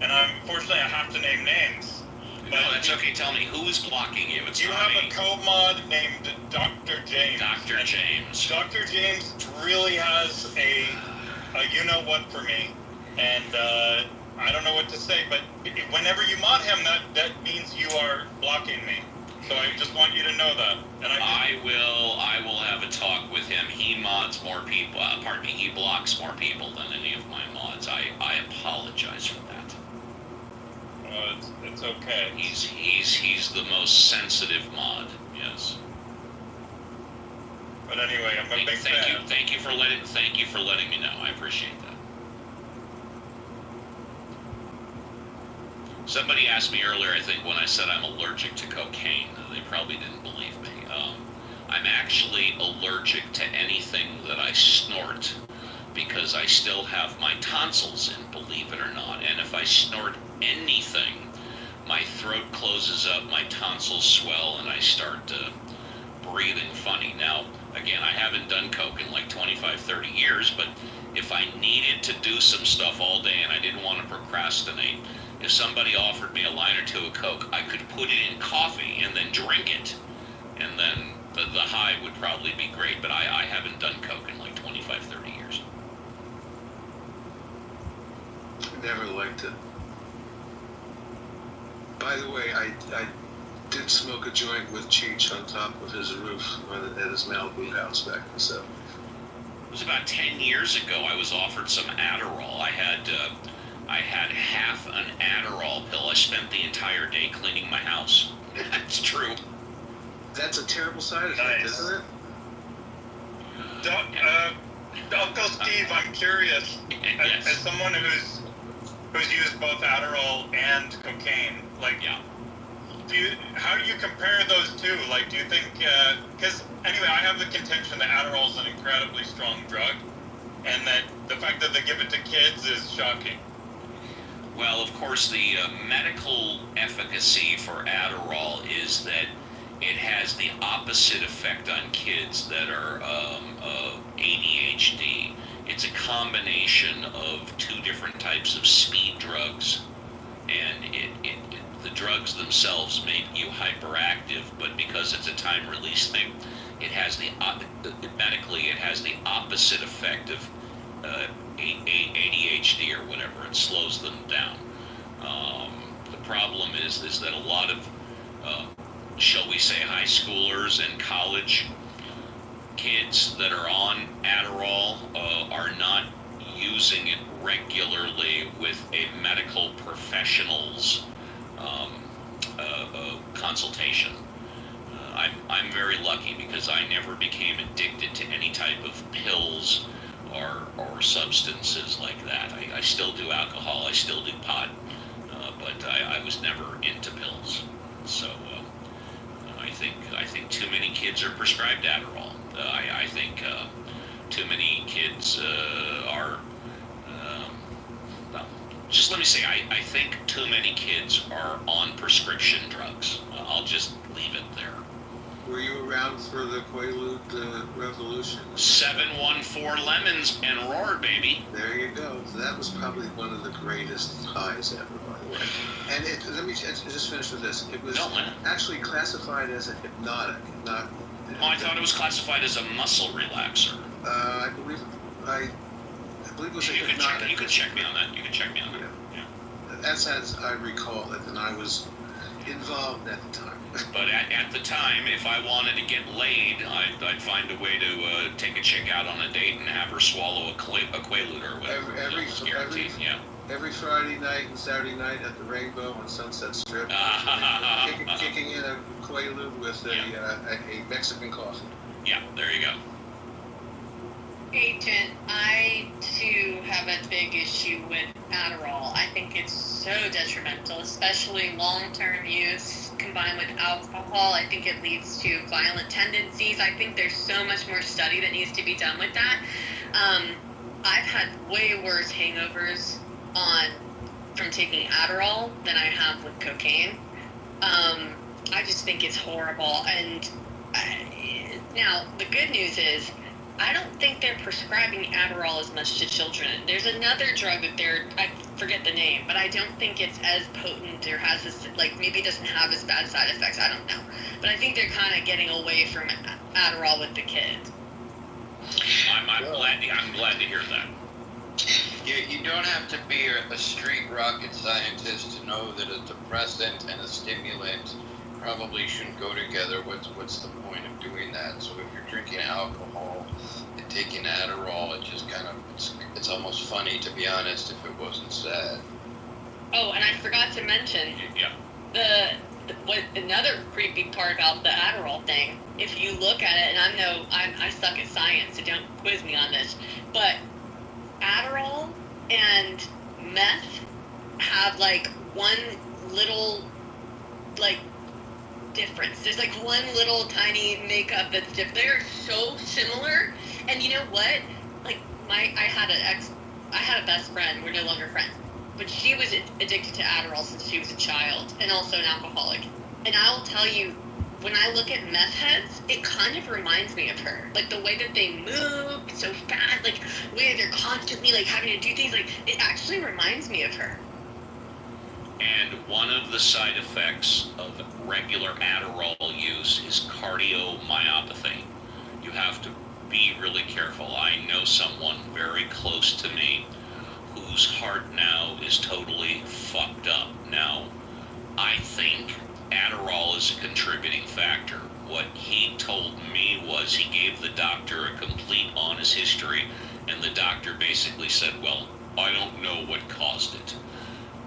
and unfortunately I have to name names. No, that's okay. Tell me, who's blocking you? It's you have a co-mod named Dr. James. Dr. James. Dr. James really has a you-know-what for me, and I don't know what to say, but whenever you mod him, that means you are blocking me. So I just want you to know that. And I will have a talk with him. He mods more people. He blocks more people than any of my mods. I apologize for that. It's okay. He's the most sensitive mod. Yes. But anyway, I'm a big fan. Thank you for letting me know. I appreciate that. Somebody asked me earlier, I think, when I said I'm allergic to cocaine. They probably didn't believe me. I'm actually allergic to anything that I snort because I still have my tonsils in, believe it or not. And if I snort anything, my throat closes up, my tonsils swell, and I start breathing funny. Now, again, I haven't done coke in like 25, 30 years, but if I needed to do some stuff all day and I didn't want to procrastinate, if somebody offered me a line or two of coke, I could put it in coffee and then drink it, and then the high would probably be great, but I haven't done coke in like 25, 30 years. Never liked it. By the way, I did smoke a joint with Cheech on top of his roof at his Malibu house back in the 70s. It was about 10 years ago. I was offered some Adderall. I had half an Adderall pill. I spent the entire day cleaning my house. That's true. That's a terrible side effect, isn't it? Uncle Steve, I'm curious. Yes. As someone who's used both Adderall and cocaine, like, how do you compare those two? Like, do you think? Because anyway, I have the contention that Adderall is an incredibly strong drug, and that the fact that they give it to kids is shocking. Well, of course, the medical efficacy for Adderall is that it has the opposite effect on kids that are ADHD. It's a combination of two different types of speed drugs, and the drugs themselves make you hyperactive, but because it's a time release thing, it has medically it has the opposite effect of ADHD or whatever. It slows them down. The problem is that a lot of shall we say high schoolers and college kids that are on Adderall are not using it regularly with a medical professional's consultation. I'm very lucky because I never became addicted to any type of pills or substances like that. I still do alcohol, I still do pot, but I was never into pills. So I think too many kids are prescribed Adderall. I think too many kids are. Well, just let me say, I think too many kids are on prescription drugs. I'll just leave it there. Were you around for the Quaalude revolution? 714 lemons and roar, baby. There you go. So that was probably one of the greatest highs ever, by the way. And let me just finish with this. It was actually classified as a hypnotic, not. Oh, I thought it was classified as a muscle relaxer. I believe it was a hypnotic. You can check me on that. Yeah. That's as I recall it, and I was involved at the time. But at the time, if I wanted to get laid, I'd find a way to take a chick out on a date and have her swallow a Quaalude or whatever. Every Friday night and Saturday night at the Rainbow on Sunset Strip, kicking in a Quaalude with a Mexican coffee. Yeah, there you go. Agent, I too have a big issue with Adderall. I think it's so detrimental, especially long-term use combined with alcohol. I think it leads to violent tendencies. I think there's so much more study that needs to be done with that. I've had way worse hangovers from taking Adderall than I have with cocaine. I just think it's horrible. And now the good news is, I don't think they're prescribing Adderall as much to children. There's another drug that I forget the name, but I don't think it's as potent or has this, maybe it doesn't have as bad side effects. I don't know. But I think they're kind of getting away from Adderall with the kids. I'm glad to hear that. You don't have to be a street rocket scientist to know that a depressant and a stimulant probably shouldn't go together. What's the point of doing that? So if you're drinking alcohol and taking Adderall, it just kind of it's almost funny, to be honest, if it wasn't sad. Oh, and I forgot to mention what another creepy part about the Adderall thing. If you look at it, and I suck at science, so don't quiz me on this, but Adderall and meth have like one little like difference. There's like one little tiny makeup that's different. They are so similar. And you know what? Like I had a best friend. We're no longer friends, but she was addicted to Adderall since she was a child, and also an alcoholic. And I will tell you, when I look at meth heads, it kind of reminds me of her. Like the way that they move so fast, like the way they're constantly like having to do things, like it actually reminds me of her. And one of the side effects of regular Adderall use is cardiomyopathy. You have to be really careful. I know someone very close to me whose heart now is totally fucked up. Now, I think Adderall is a contributing factor. What he told me was he gave the doctor a complete honest history, and the doctor basically said, well, I don't know what caused it.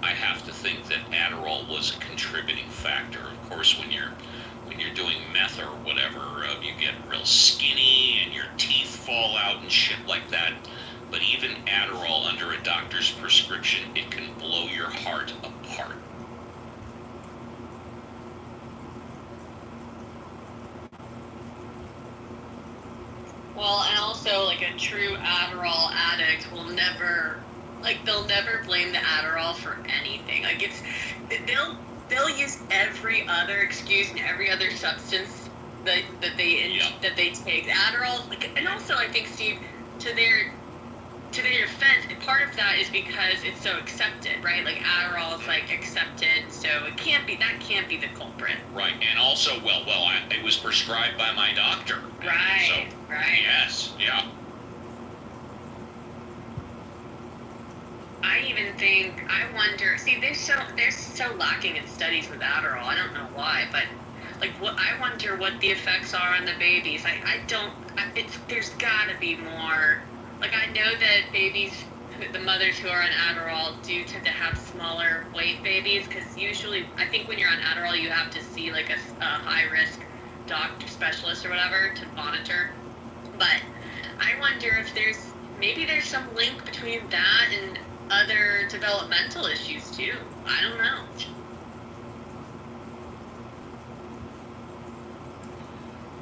I have to think that Adderall was a contributing factor. Of course, when you're doing meth or whatever, you get real skinny and your teeth fall out and shit like that. But even Adderall under a doctor's prescription, it can blow your heart apart. Well, and also, like, a true Adderall addict will never, like, they'll never blame the Adderall for anything. Like, they'll use every other excuse and every other substance that they take. Adderall, like, and also I think, Steve, to their defense, part of that is because it's so accepted, right? Like Adderall is like accepted, so that can't be the culprit. Right, and also, it was prescribed by my doctor. Right, so, right. Yes, yeah. I even think, I wonder, see, they're so lacking in studies with Adderall. I don't know why, but like, I wonder what the effects are on the babies. There's gotta be more. Like, I know that babies, the mothers who are on Adderall do tend to have smaller weight babies, because usually, I think when you're on Adderall, you have to see like a high-risk doctor, specialist or whatever to monitor. But I wonder if maybe there's some link between that and other developmental issues too. I don't know.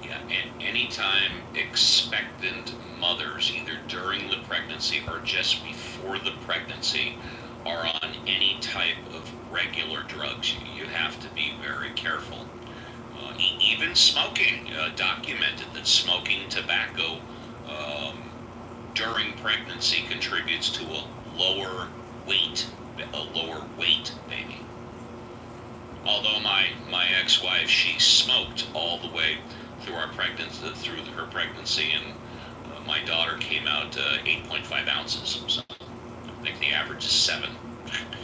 Yeah, and anytime expectant mothers, either during the pregnancy or just before the pregnancy, are on any type of regular drugs, you have to be very careful. Even smoking, documented that smoking tobacco during pregnancy contributes to a lower weight baby. Although my ex-wife, she smoked all the way through her pregnancy, and my daughter came out 8.5 ounces. So I think the average is 7.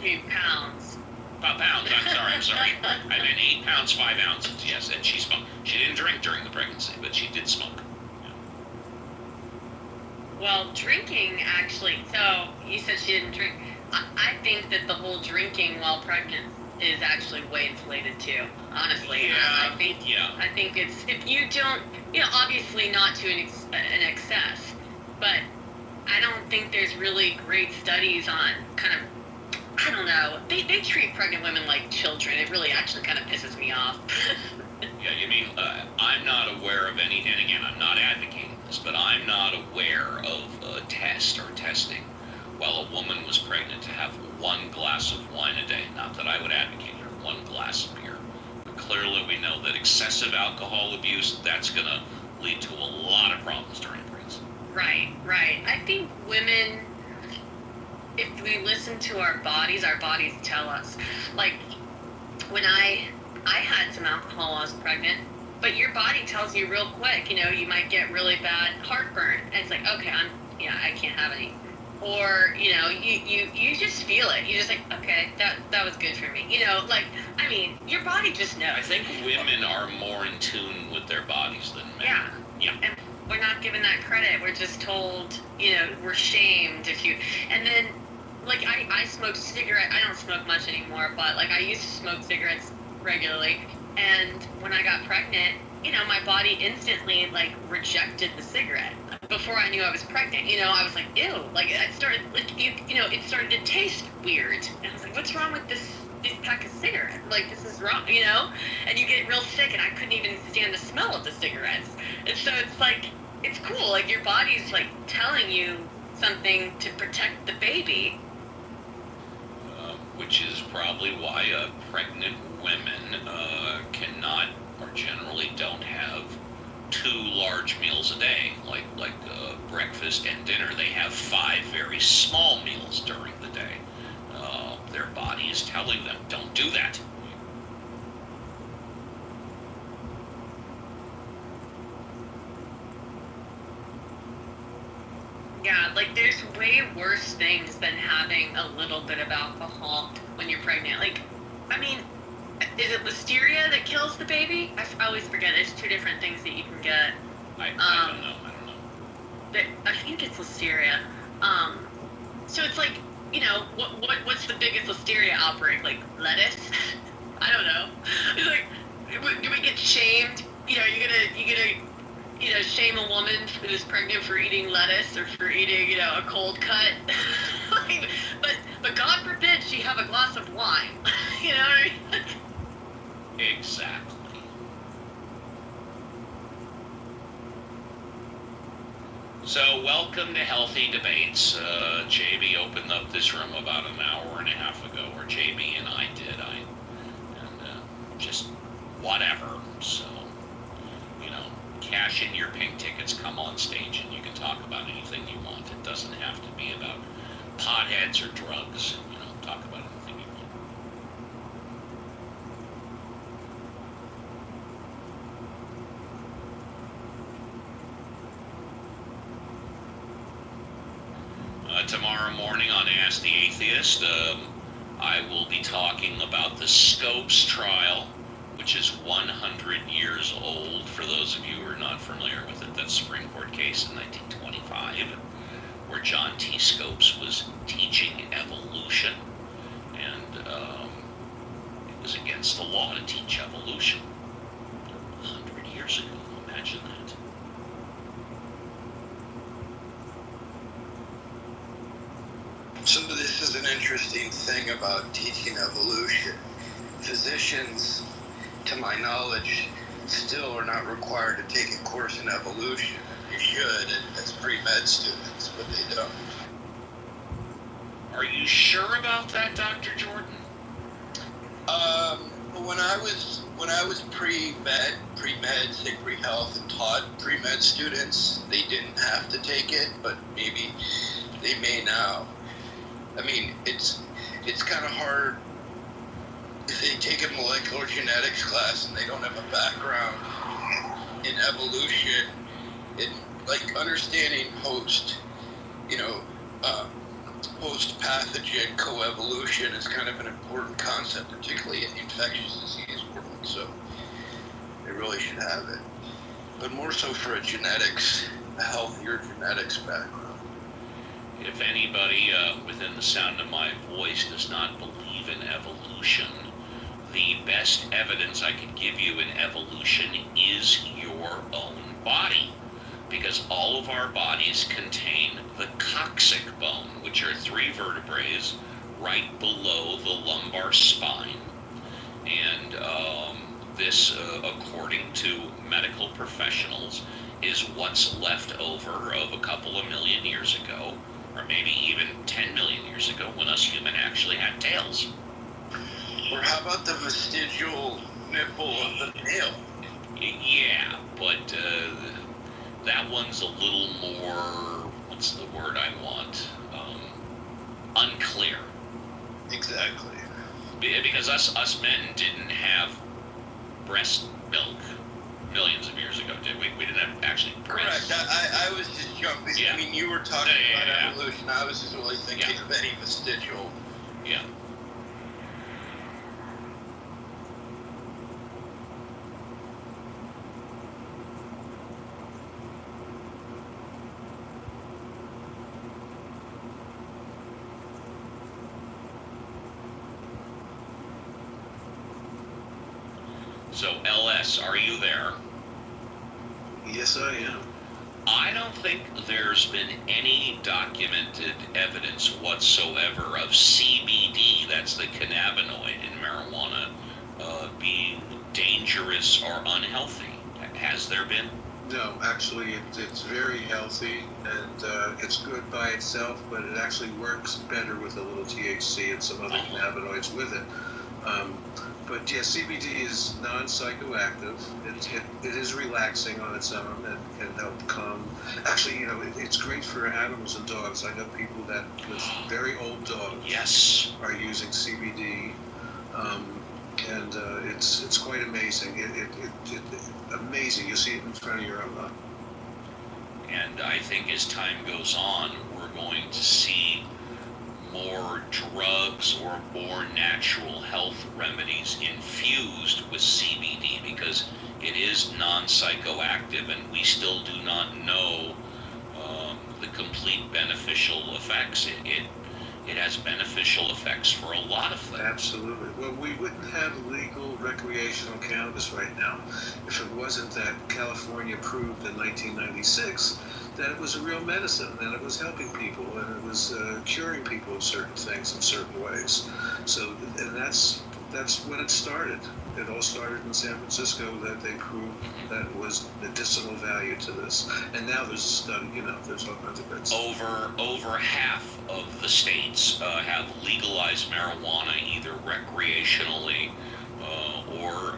8 pounds. Pounds. I'm sorry. I meant 8 pounds 5 ounces. Yes, and she smoked. She didn't drink during the pregnancy, but she did smoke. Yeah. Well, drinking actually. So you said she didn't drink. I think that the whole drinking while pregnant is actually way inflated too. Honestly, yeah, I think it's, if you don't, obviously not to an excess, but I don't think there's really great studies on kind of, I don't know, they treat pregnant women like children. It really actually kind of pisses me off. Yeah, you mean, I'm not aware of any, and again, I'm not advocating this, but I'm not aware of a test or testing while a woman was pregnant to have 1 glass of wine a day. Not that I would advocate her 1 glass of beer. But clearly we know that excessive alcohol abuse, that's going to lead to a lot of problems during pregnancy. Right. I think women, if we listen to our bodies tell us. Like, when I had some alcohol while I was pregnant, but your body tells you real quick, you might get really bad heartburn. And it's like, okay, I can't have any. or you just feel it. You just like, okay, that was good for me. Like, I mean, your body just knows. I think women are more in tune with their bodies than men. Yeah. And we're not given that credit. We're just told, we're shamed if you. And then, like, I smoke cigarettes. I don't smoke much anymore, but like I used to smoke cigarettes regularly. And when I got pregnant, my body instantly like rejected the cigarette. Before I knew I was pregnant, I was like, ew. Like, it started, like, it started to taste weird. And I was like, what's wrong with this pack of cigarettes? Like, this is wrong, And you get real sick, and I couldn't even stand the smell of the cigarettes. And so it's like, it's cool. Like, your body's, like, telling you something to protect the baby. Which is probably why pregnant women cannot, or generally don't have 2 large meals a day, like breakfast and dinner. They have 5 very small meals during the day. Their body is telling them, don't do that. Yeah, like there's way worse things than having a little bit of alcohol when you're pregnant. Like, I mean, is it listeria that kills the baby? I always forget. There's 2 different things that you can get. I don't know. I think it's listeria. So it's like, what's the biggest listeria outbreak? Like lettuce? I don't know. It's like, do we get shamed? You gonna shame a woman who's pregnant for eating lettuce or for eating, a cold cut? Like, but God forbid she have a glass of wine. You know what I mean? Exactly. So, welcome to Healthy Debates. JB opened up this room about an hour and a half ago, or JB and I did. Just whatever. So, cash in your pink tickets, come on stage, and you can talk about anything you want. It doesn't have to be about potheads or drugs. Talk about anything you want. Tomorrow morning on Ask the Atheist, I will be talking about the Scopes trial, which is 100 years old. For those of you who are not familiar with it, that's a Supreme Court case in 1925, where John T. Scopes was teaching evolution, and it was against the law to teach evolution 100 years ago. Imagine that. So this is an interesting thing about teaching evolution. Physicians, to my knowledge, still are not required to take a course in evolution. You should, as pre-med students, but they don't. Are you sure about that, Dr. Jordan? When I was pre-med, say pre-health, and taught pre-med students, they didn't have to take it, but maybe they may now. I mean, it's kind of hard if they take a molecular genetics class and they don't have a background in evolution, like understanding post-pathogen coevolution is kind of an important concept, particularly in the infectious disease world. So they really should have it, but more so for a healthier genetics background. If anybody within the sound of my voice does not believe in evolution, the best evidence I could give you in evolution is your own body, because all of our bodies contain the coccyx bone, which are 3 vertebrae right below the lumbar spine. And this, according to medical professionals, is what's left over of a couple of million years ago, or maybe even 10 million years ago, when us humans actually had tails. Or how about the vestigial nipple of the nail? Yeah, but that one's a little more, what's the word I want? Unclear. Exactly. Because us men didn't have breast milk millions of years ago, did we? We didn't have actually Correct. I was just jumping. Yeah. I mean, you were talking Yeah, about yeah. evolution. I was just really thinking of any vestigial. Yeah. So, LS, are you there? Yes, I am. I don't think there's been any documented evidence whatsoever of CBD, that's the cannabinoid in marijuana, being dangerous or unhealthy. Has there been? No, actually, it's very healthy, and it's good by itself, but it actually works better with a little THC and some other cannabinoids with it. But yeah, CBD is non-psychoactive. It is relaxing on its own and can help calm. Actually, it's great for animals and dogs. I know people that with very old dogs are using CBD, and it's quite amazing. It amazing. You see it in front of your own eye. And I think as time goes on, we're going to see more drugs or more natural health remedies infused with CBD, because it is non-psychoactive and we still do not know the complete beneficial effects. It has beneficial effects for a lot of things. Absolutely. Well, we wouldn't have legal recreational cannabis right now if it wasn't that California proved in 1996 that it was a real medicine, and it was helping people, and it was curing people of certain things in certain ways. So, and that's when it started. It all started in San Francisco, that they proved that it was medicinal value to this. And now there's a study, there's all kinds of bits. Over half of the states have legalized marijuana, either recreationally or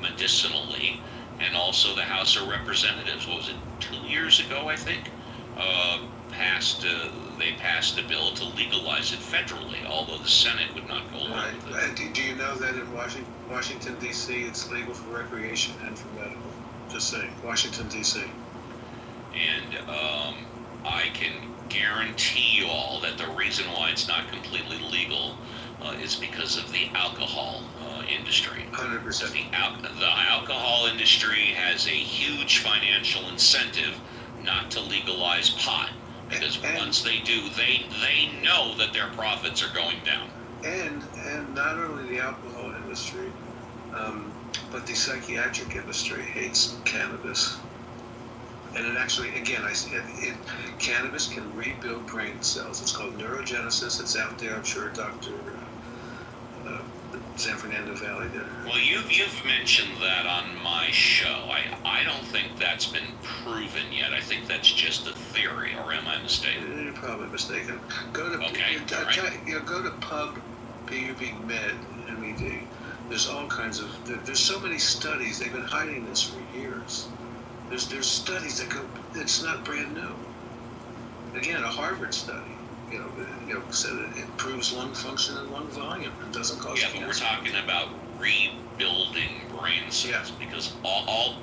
medicinally. And also the House of Representatives, what was it, 2 years ago, I think, they passed a bill to legalize it federally, although the Senate would not go along with it. And do you know that in Washington, D.C., it's legal for recreation and for medical? Just saying, Washington, D.C. And I can guarantee you all that the reason why it's not completely legal is because of the alcohol industry. 100%. The alcohol industry has a huge financial incentive not to legalize pot, because once they do, they know that their profits are going down. And not only the alcohol industry, but the psychiatric industry hates cannabis. And it actually, again, cannabis can rebuild brain cells. It's called neurogenesis. It's out there. I'm sure Dr. San Fernando Valley did. Well, you've mentioned that on my show. I don't think that's been proven yet. I think that's just a theory, or am I mistaken? You're probably mistaken. Go to go to Pub Med, MED. There's all kinds of there's so many studies. They've been hiding this for years. There's studies that go. It's not brand new. Again, a Harvard study. Said it improves lung function and lung volume and doesn't cause cancer. But we're talking about rebuilding brain cells, because all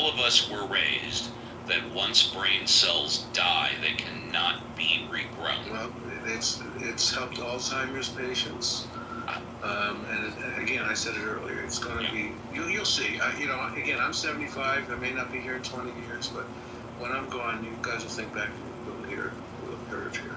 of us were raised that once brain cells die, they cannot be regrown. Well, it's helped Alzheimer's patients. And again, I said it earlier. It's going to be. You'll see. Again, I'm 75. I may not be here in 20 years, but when I'm gone, you guys will think back and we'll hear it here.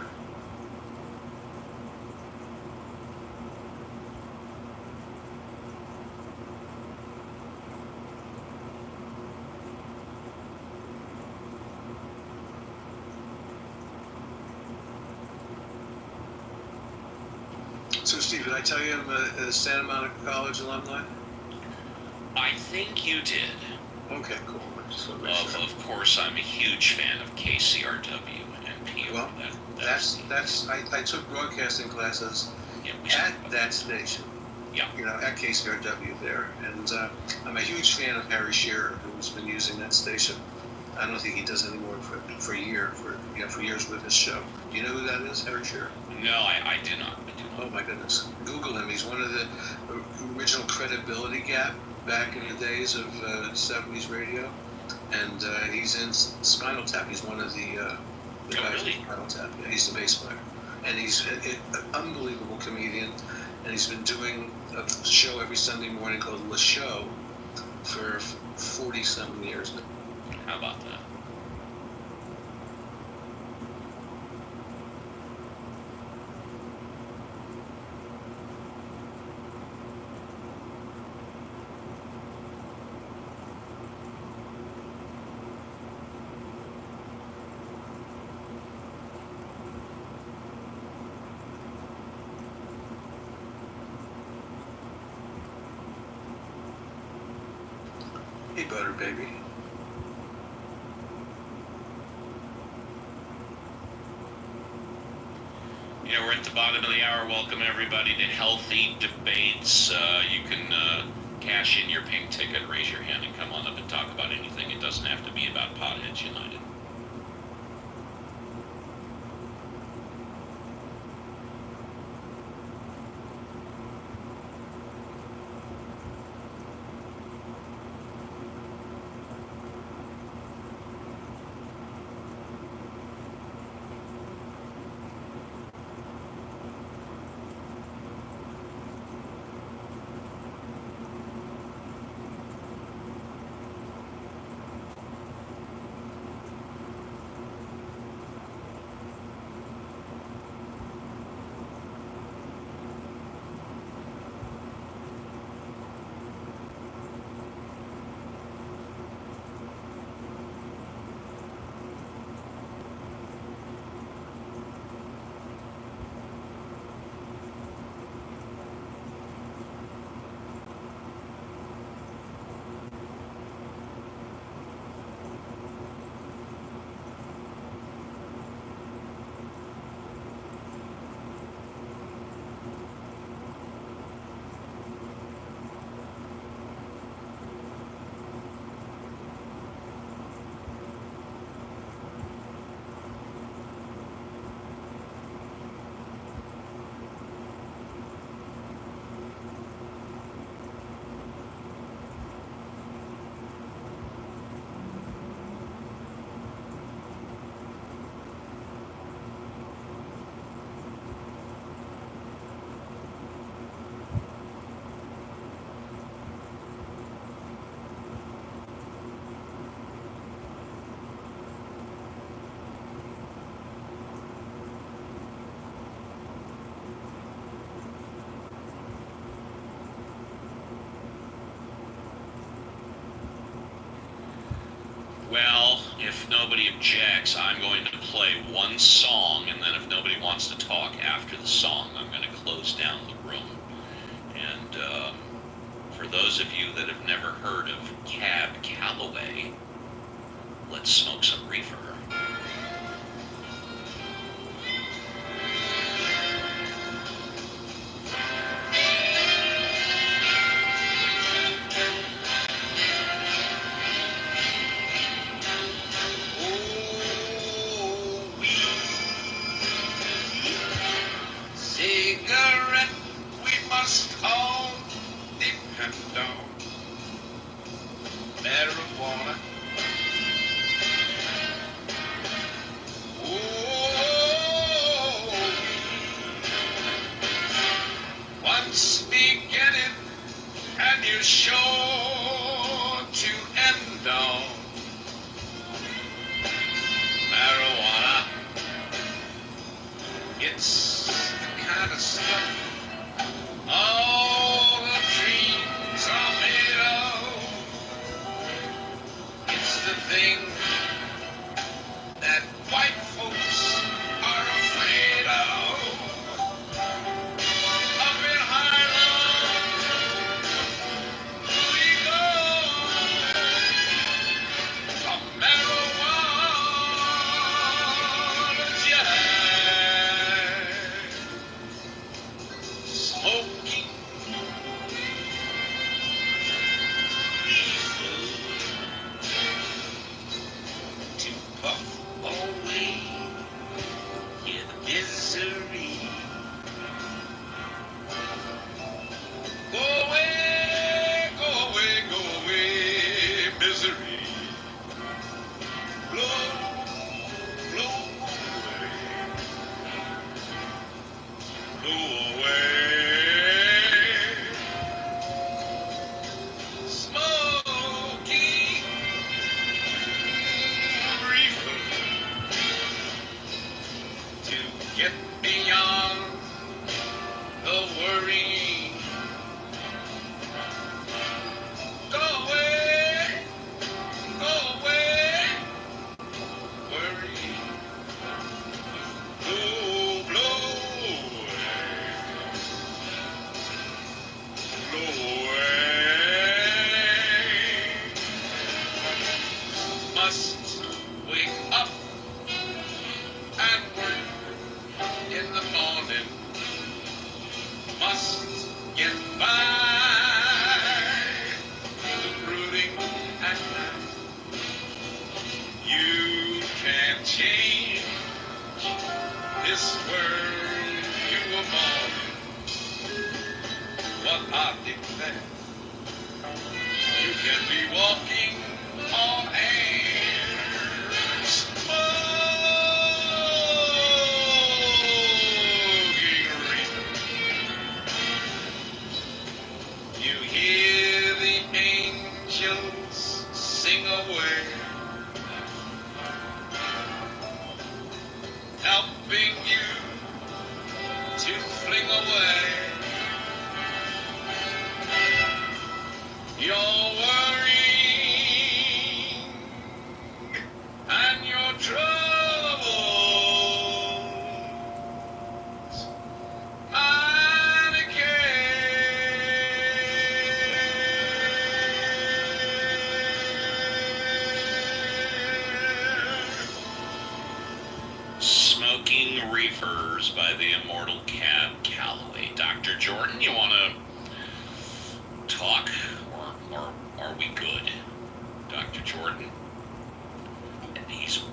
So, Steve, did I tell you I'm a Santa Monica College alumni? I think you did. Okay, cool. Of course, I'm a huge fan of KCRW and PO. Well, I took broadcasting classes at that station. Yeah. At KCRW there, and I'm a huge fan of Harry Shearer, who's been using that station. I don't think he does anymore for years with his show. Do you know who that is, Harry Shearer? No, I do not. Oh my goodness, Google him. He's one of the original Credibility Gap back in the days of 70s radio. and he's in Spinal Tap. He's one of the guys in Spinal Tap. Yeah, he's the bass player, and he's an unbelievable comedian. And he's been doing a show every Sunday morning called Le Show for 40-something years now. How about that? Hey, Butter Baby. Yeah, we're at the bottom of the hour. Welcome everybody to Healthy Debates. You can cash in your pink ticket, raise your hand, and come on up and talk about anything. It doesn't have to be about Potheads United. Well, if nobody objects, I'm going to play one song, and then if nobody wants to talk after the song, I'm going to close down the room. And for those of you that have never heard of Cab Calloway, let's smoke some reefer. Cigarette we must all depend on. Marijuana. Oh, once beginning and you're sure to end on. Marijuana. It's the kind of stuff all the dreams are made of. It's the thing that white folks are afraid of. Up in Harlem, we go. A marijuana jam. Smoking to puff away must wake up and work in the morning, must get by the brooding at night. You can't change this world you were born in. What I declare, you can be walking on air, smoking reason. You hear the angels sing away, helping you to fling away your worry and your troubles and Smoking Reefers by the immortal Cab Calloway. Dr. Jordan, you want to talk, or are we good? Dr. Jordan? He's,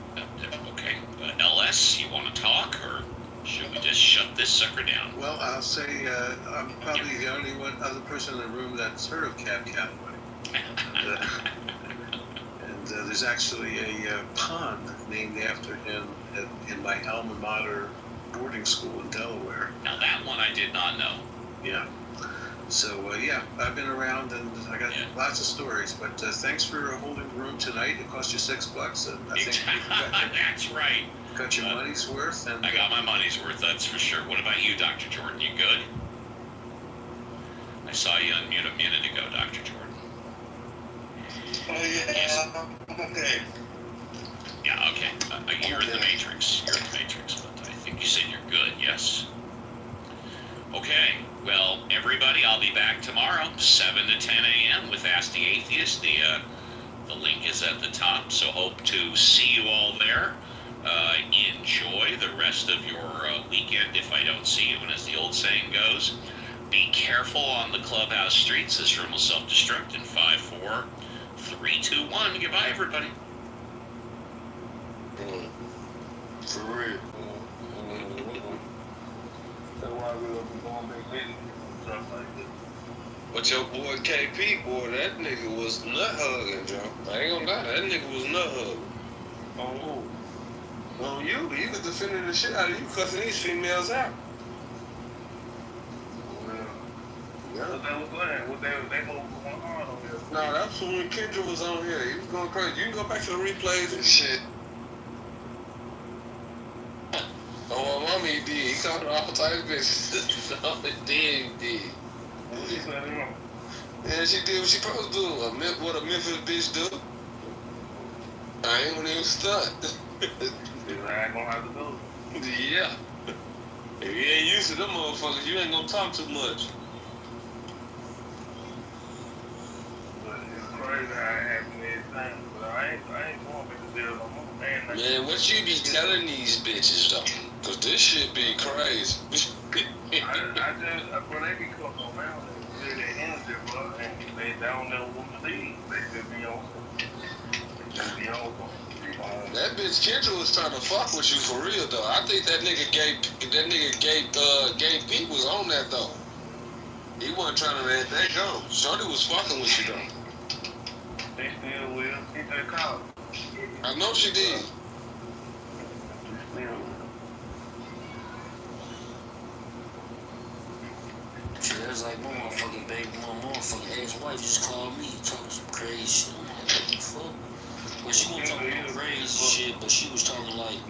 okay. LS, you want to talk, or should we just shut this sucker down? Well, I'll say I'm probably the only other person in the room that's heard of Cab Calloway. And there's actually a pond named after him in my alma mater boarding school in Delaware. Now that one I did not know. Yeah. So, yeah, I've been around and I got lots of stories, but thanks for holding the room tonight. It cost you $6, and I think that's right. Got your money's worth. And I got my money's worth, that's for sure. What about you, Dr. Jordan? You good? I saw you unmute a minute ago, Dr. Jordan. Oh, yeah, yes. Okay. Yeah, okay. You're in the Matrix. You're in the Matrix, but I think you said you're good, yes? Okay. Well, everybody, I'll be back tomorrow, 7 to 10 a.m. with Ask the Atheist. The link is at the top, so hope to see you all there. Enjoy the rest of your weekend if I don't see you, and as the old saying goes, be careful on the clubhouse streets. This room will self-destruct in 5, 4, 3, 2, 1. Goodbye, everybody. For real. That's why we don't be going big business and stuff like this. But your boy KP, boy, that nigga was nut hugging, Joe. I ain't gonna lie, that nigga was nut hugging. On who? On you was defending the shit out of you, cussing these females out. Well, yeah. What they was doing? They both going hard on here. No, that's when Kendra was on here. He was going crazy. You can go back to the replays and shit. Oh, my mommy did. He called her all types of bitches. So he did. Yeah, she did what she supposed to do. What a Memphis bitch do. I ain't gonna even stunt. I ain't gonna have to do it. Yeah. If you ain't used to them motherfuckers, you ain't gonna talk too much. But it's crazy how it happened every time. But I ain't going to the deal no more. Man, what you be telling these bitches though? Cause this shit be crazy. I just, bro, they be coming around and feel their energy, bro, and they don't know what to leave. They just be on That bitch Kendra was trying to fuck with you for real though. I think that nigga gay Pete was on that though. He wasn't trying to let that go. Shorty was fucking with you though. They still will. She just called. I know she did. Shit, that's like my motherfucking baby, my motherfucking ex-wife just called me talking some crazy shit. I'm like, what the fuck? Well, she wasn't talking no crazy shit, but she was talking like,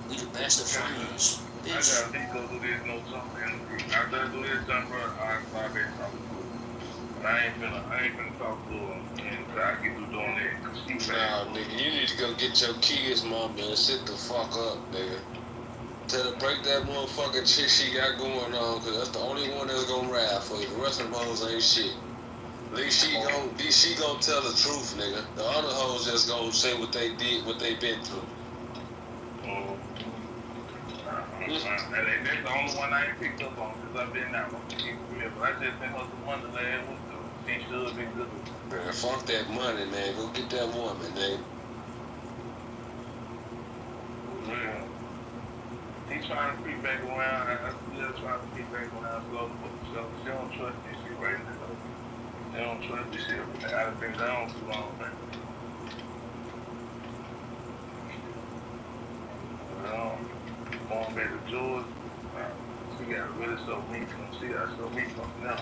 we the best of friends. I gotta go do this, no something. After I do this, done, bro, I start back talking to her. But I ain't finna talk to her until I get through doing that. Nah, nigga, you need to go get your kids, mom, and sit the fuck up, nigga. Tell her break that motherfucking shit she got going on, cause that's the only one that's gonna ride for you. The rest of them hoes ain't shit. At least she gon' tell the truth, nigga. The other hoes just gonna say what they did, what they been through. That's the only one I ain't picked up on because I've been out. But I just been hustle Wonderland with the she should be good. Man, fuck that money, man. Go get that woman, man. Yeah. He's trying to creep back around. I'm still trying to creep back around slow. So she don't trust this shit right now. She don't trust this shit. I've been gone too long, man. Going back to George, she got really so meat from. She got so meat from now.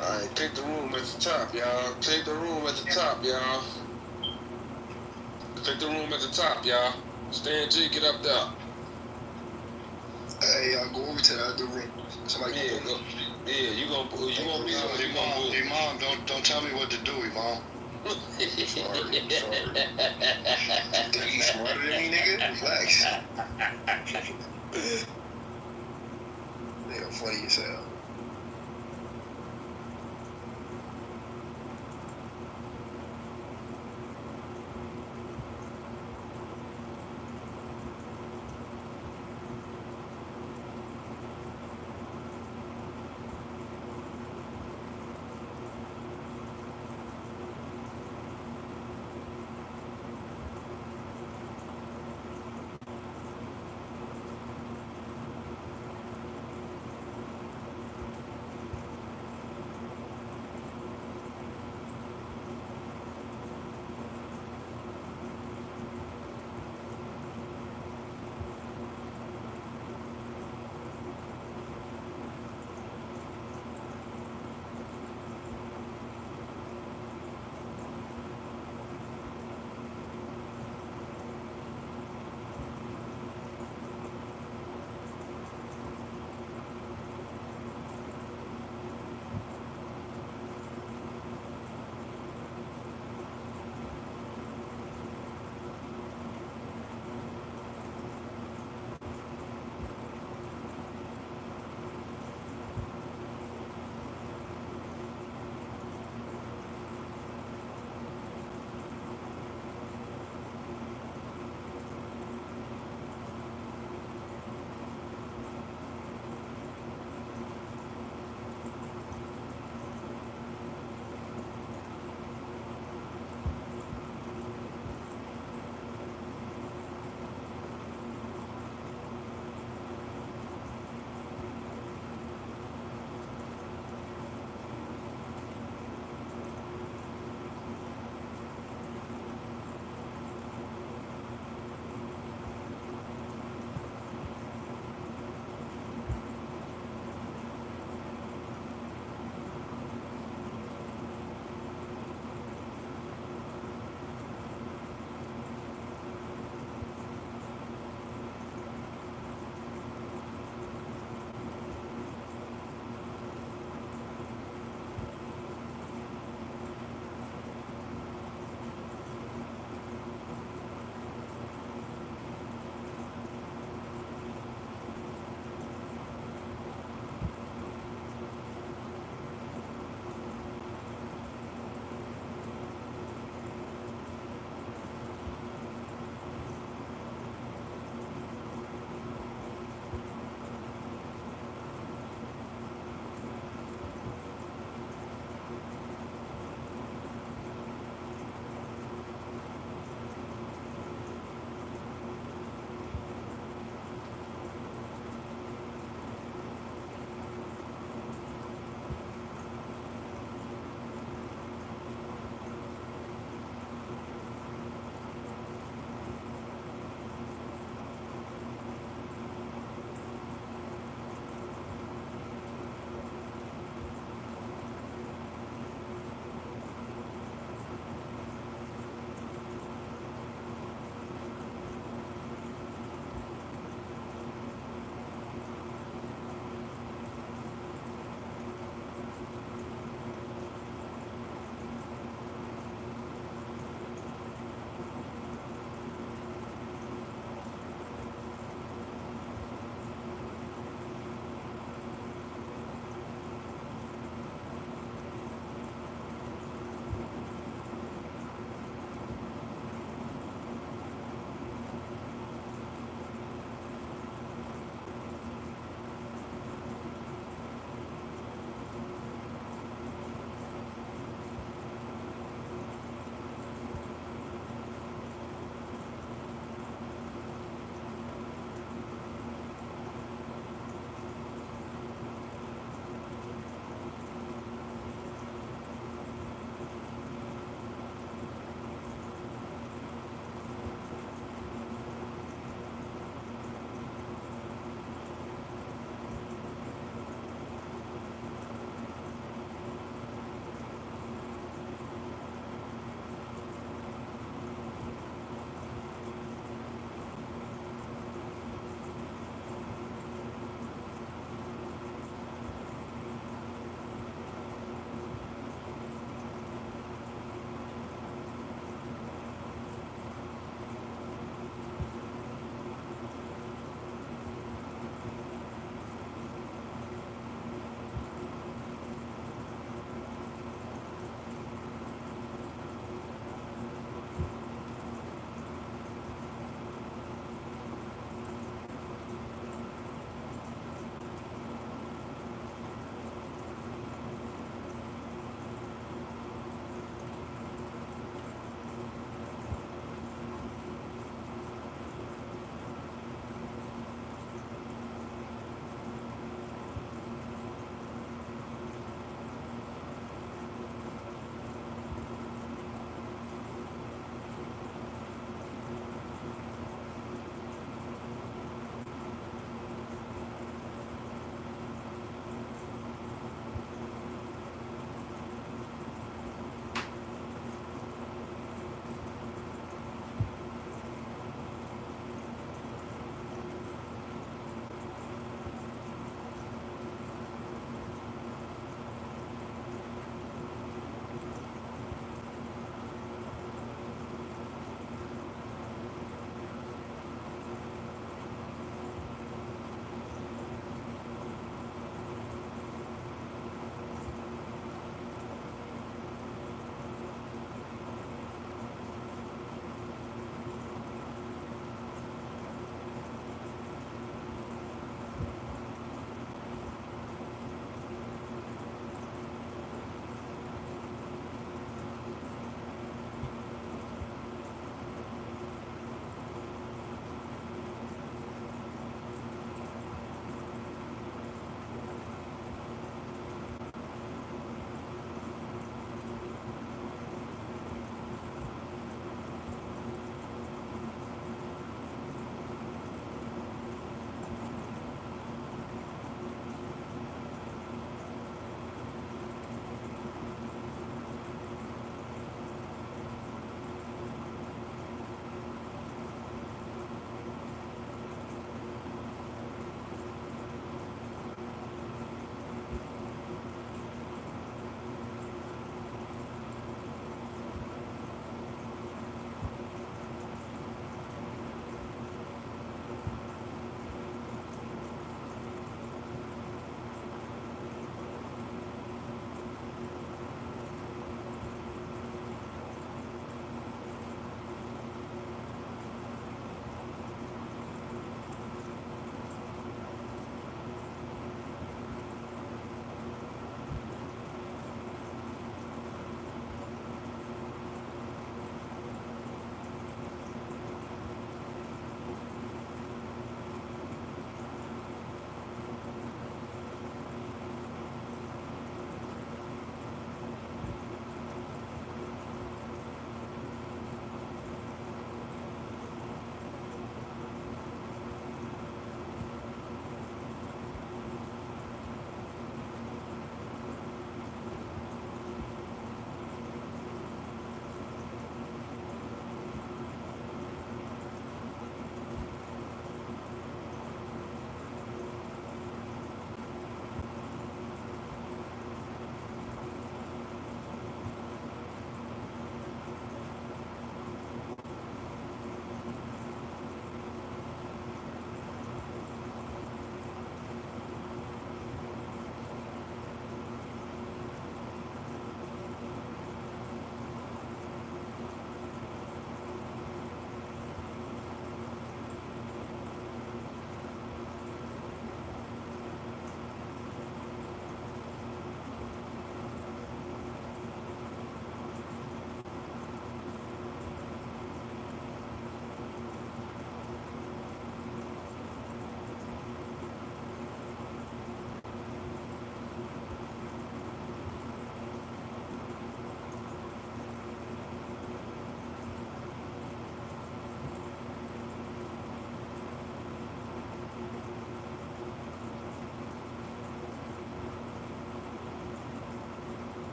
Alright, take the room at the top, y'all. Take the room at the top, y'all. Take the room at the top, y'all. Stan G, get up there. Hey, I'll go over to the other room. Somebody go. Yeah, you gonna be Imam, don't tell me what to do, Imam. Sorry. Think you smarter than me, nigga? Relax. Nigga, funny as hell.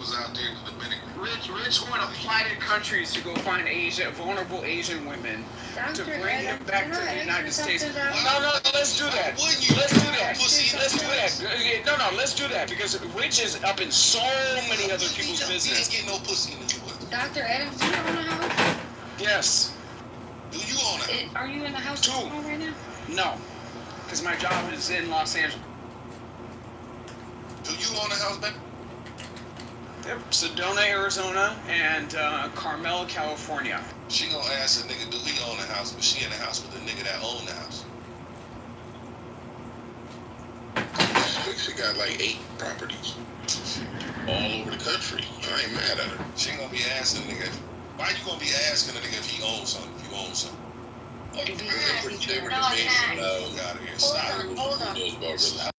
was out there in the Dominican. Rich went to plighted countries to go find vulnerable Asian women to bring them back to the United States. No, let's do that. Let's do that. No, let's do that because Rich is up in so many other people's business. He ain't get no pussy in this world. Dr. Adams, do you own a house? Yes. Do you own a house? Are you in the house right now? No, because my job is in Los Angeles. Do you own a house, baby? Yep, Sedona, Arizona, and Carmel, California. She gonna ask a nigga, do he own a house? But she in the house with the nigga that own the house. She got like 8 properties all over the country. I ain't mad at her. She gonna be asking a nigga, why you gonna be asking a nigga if he owns something? If you own something? They were debating. No, hold on.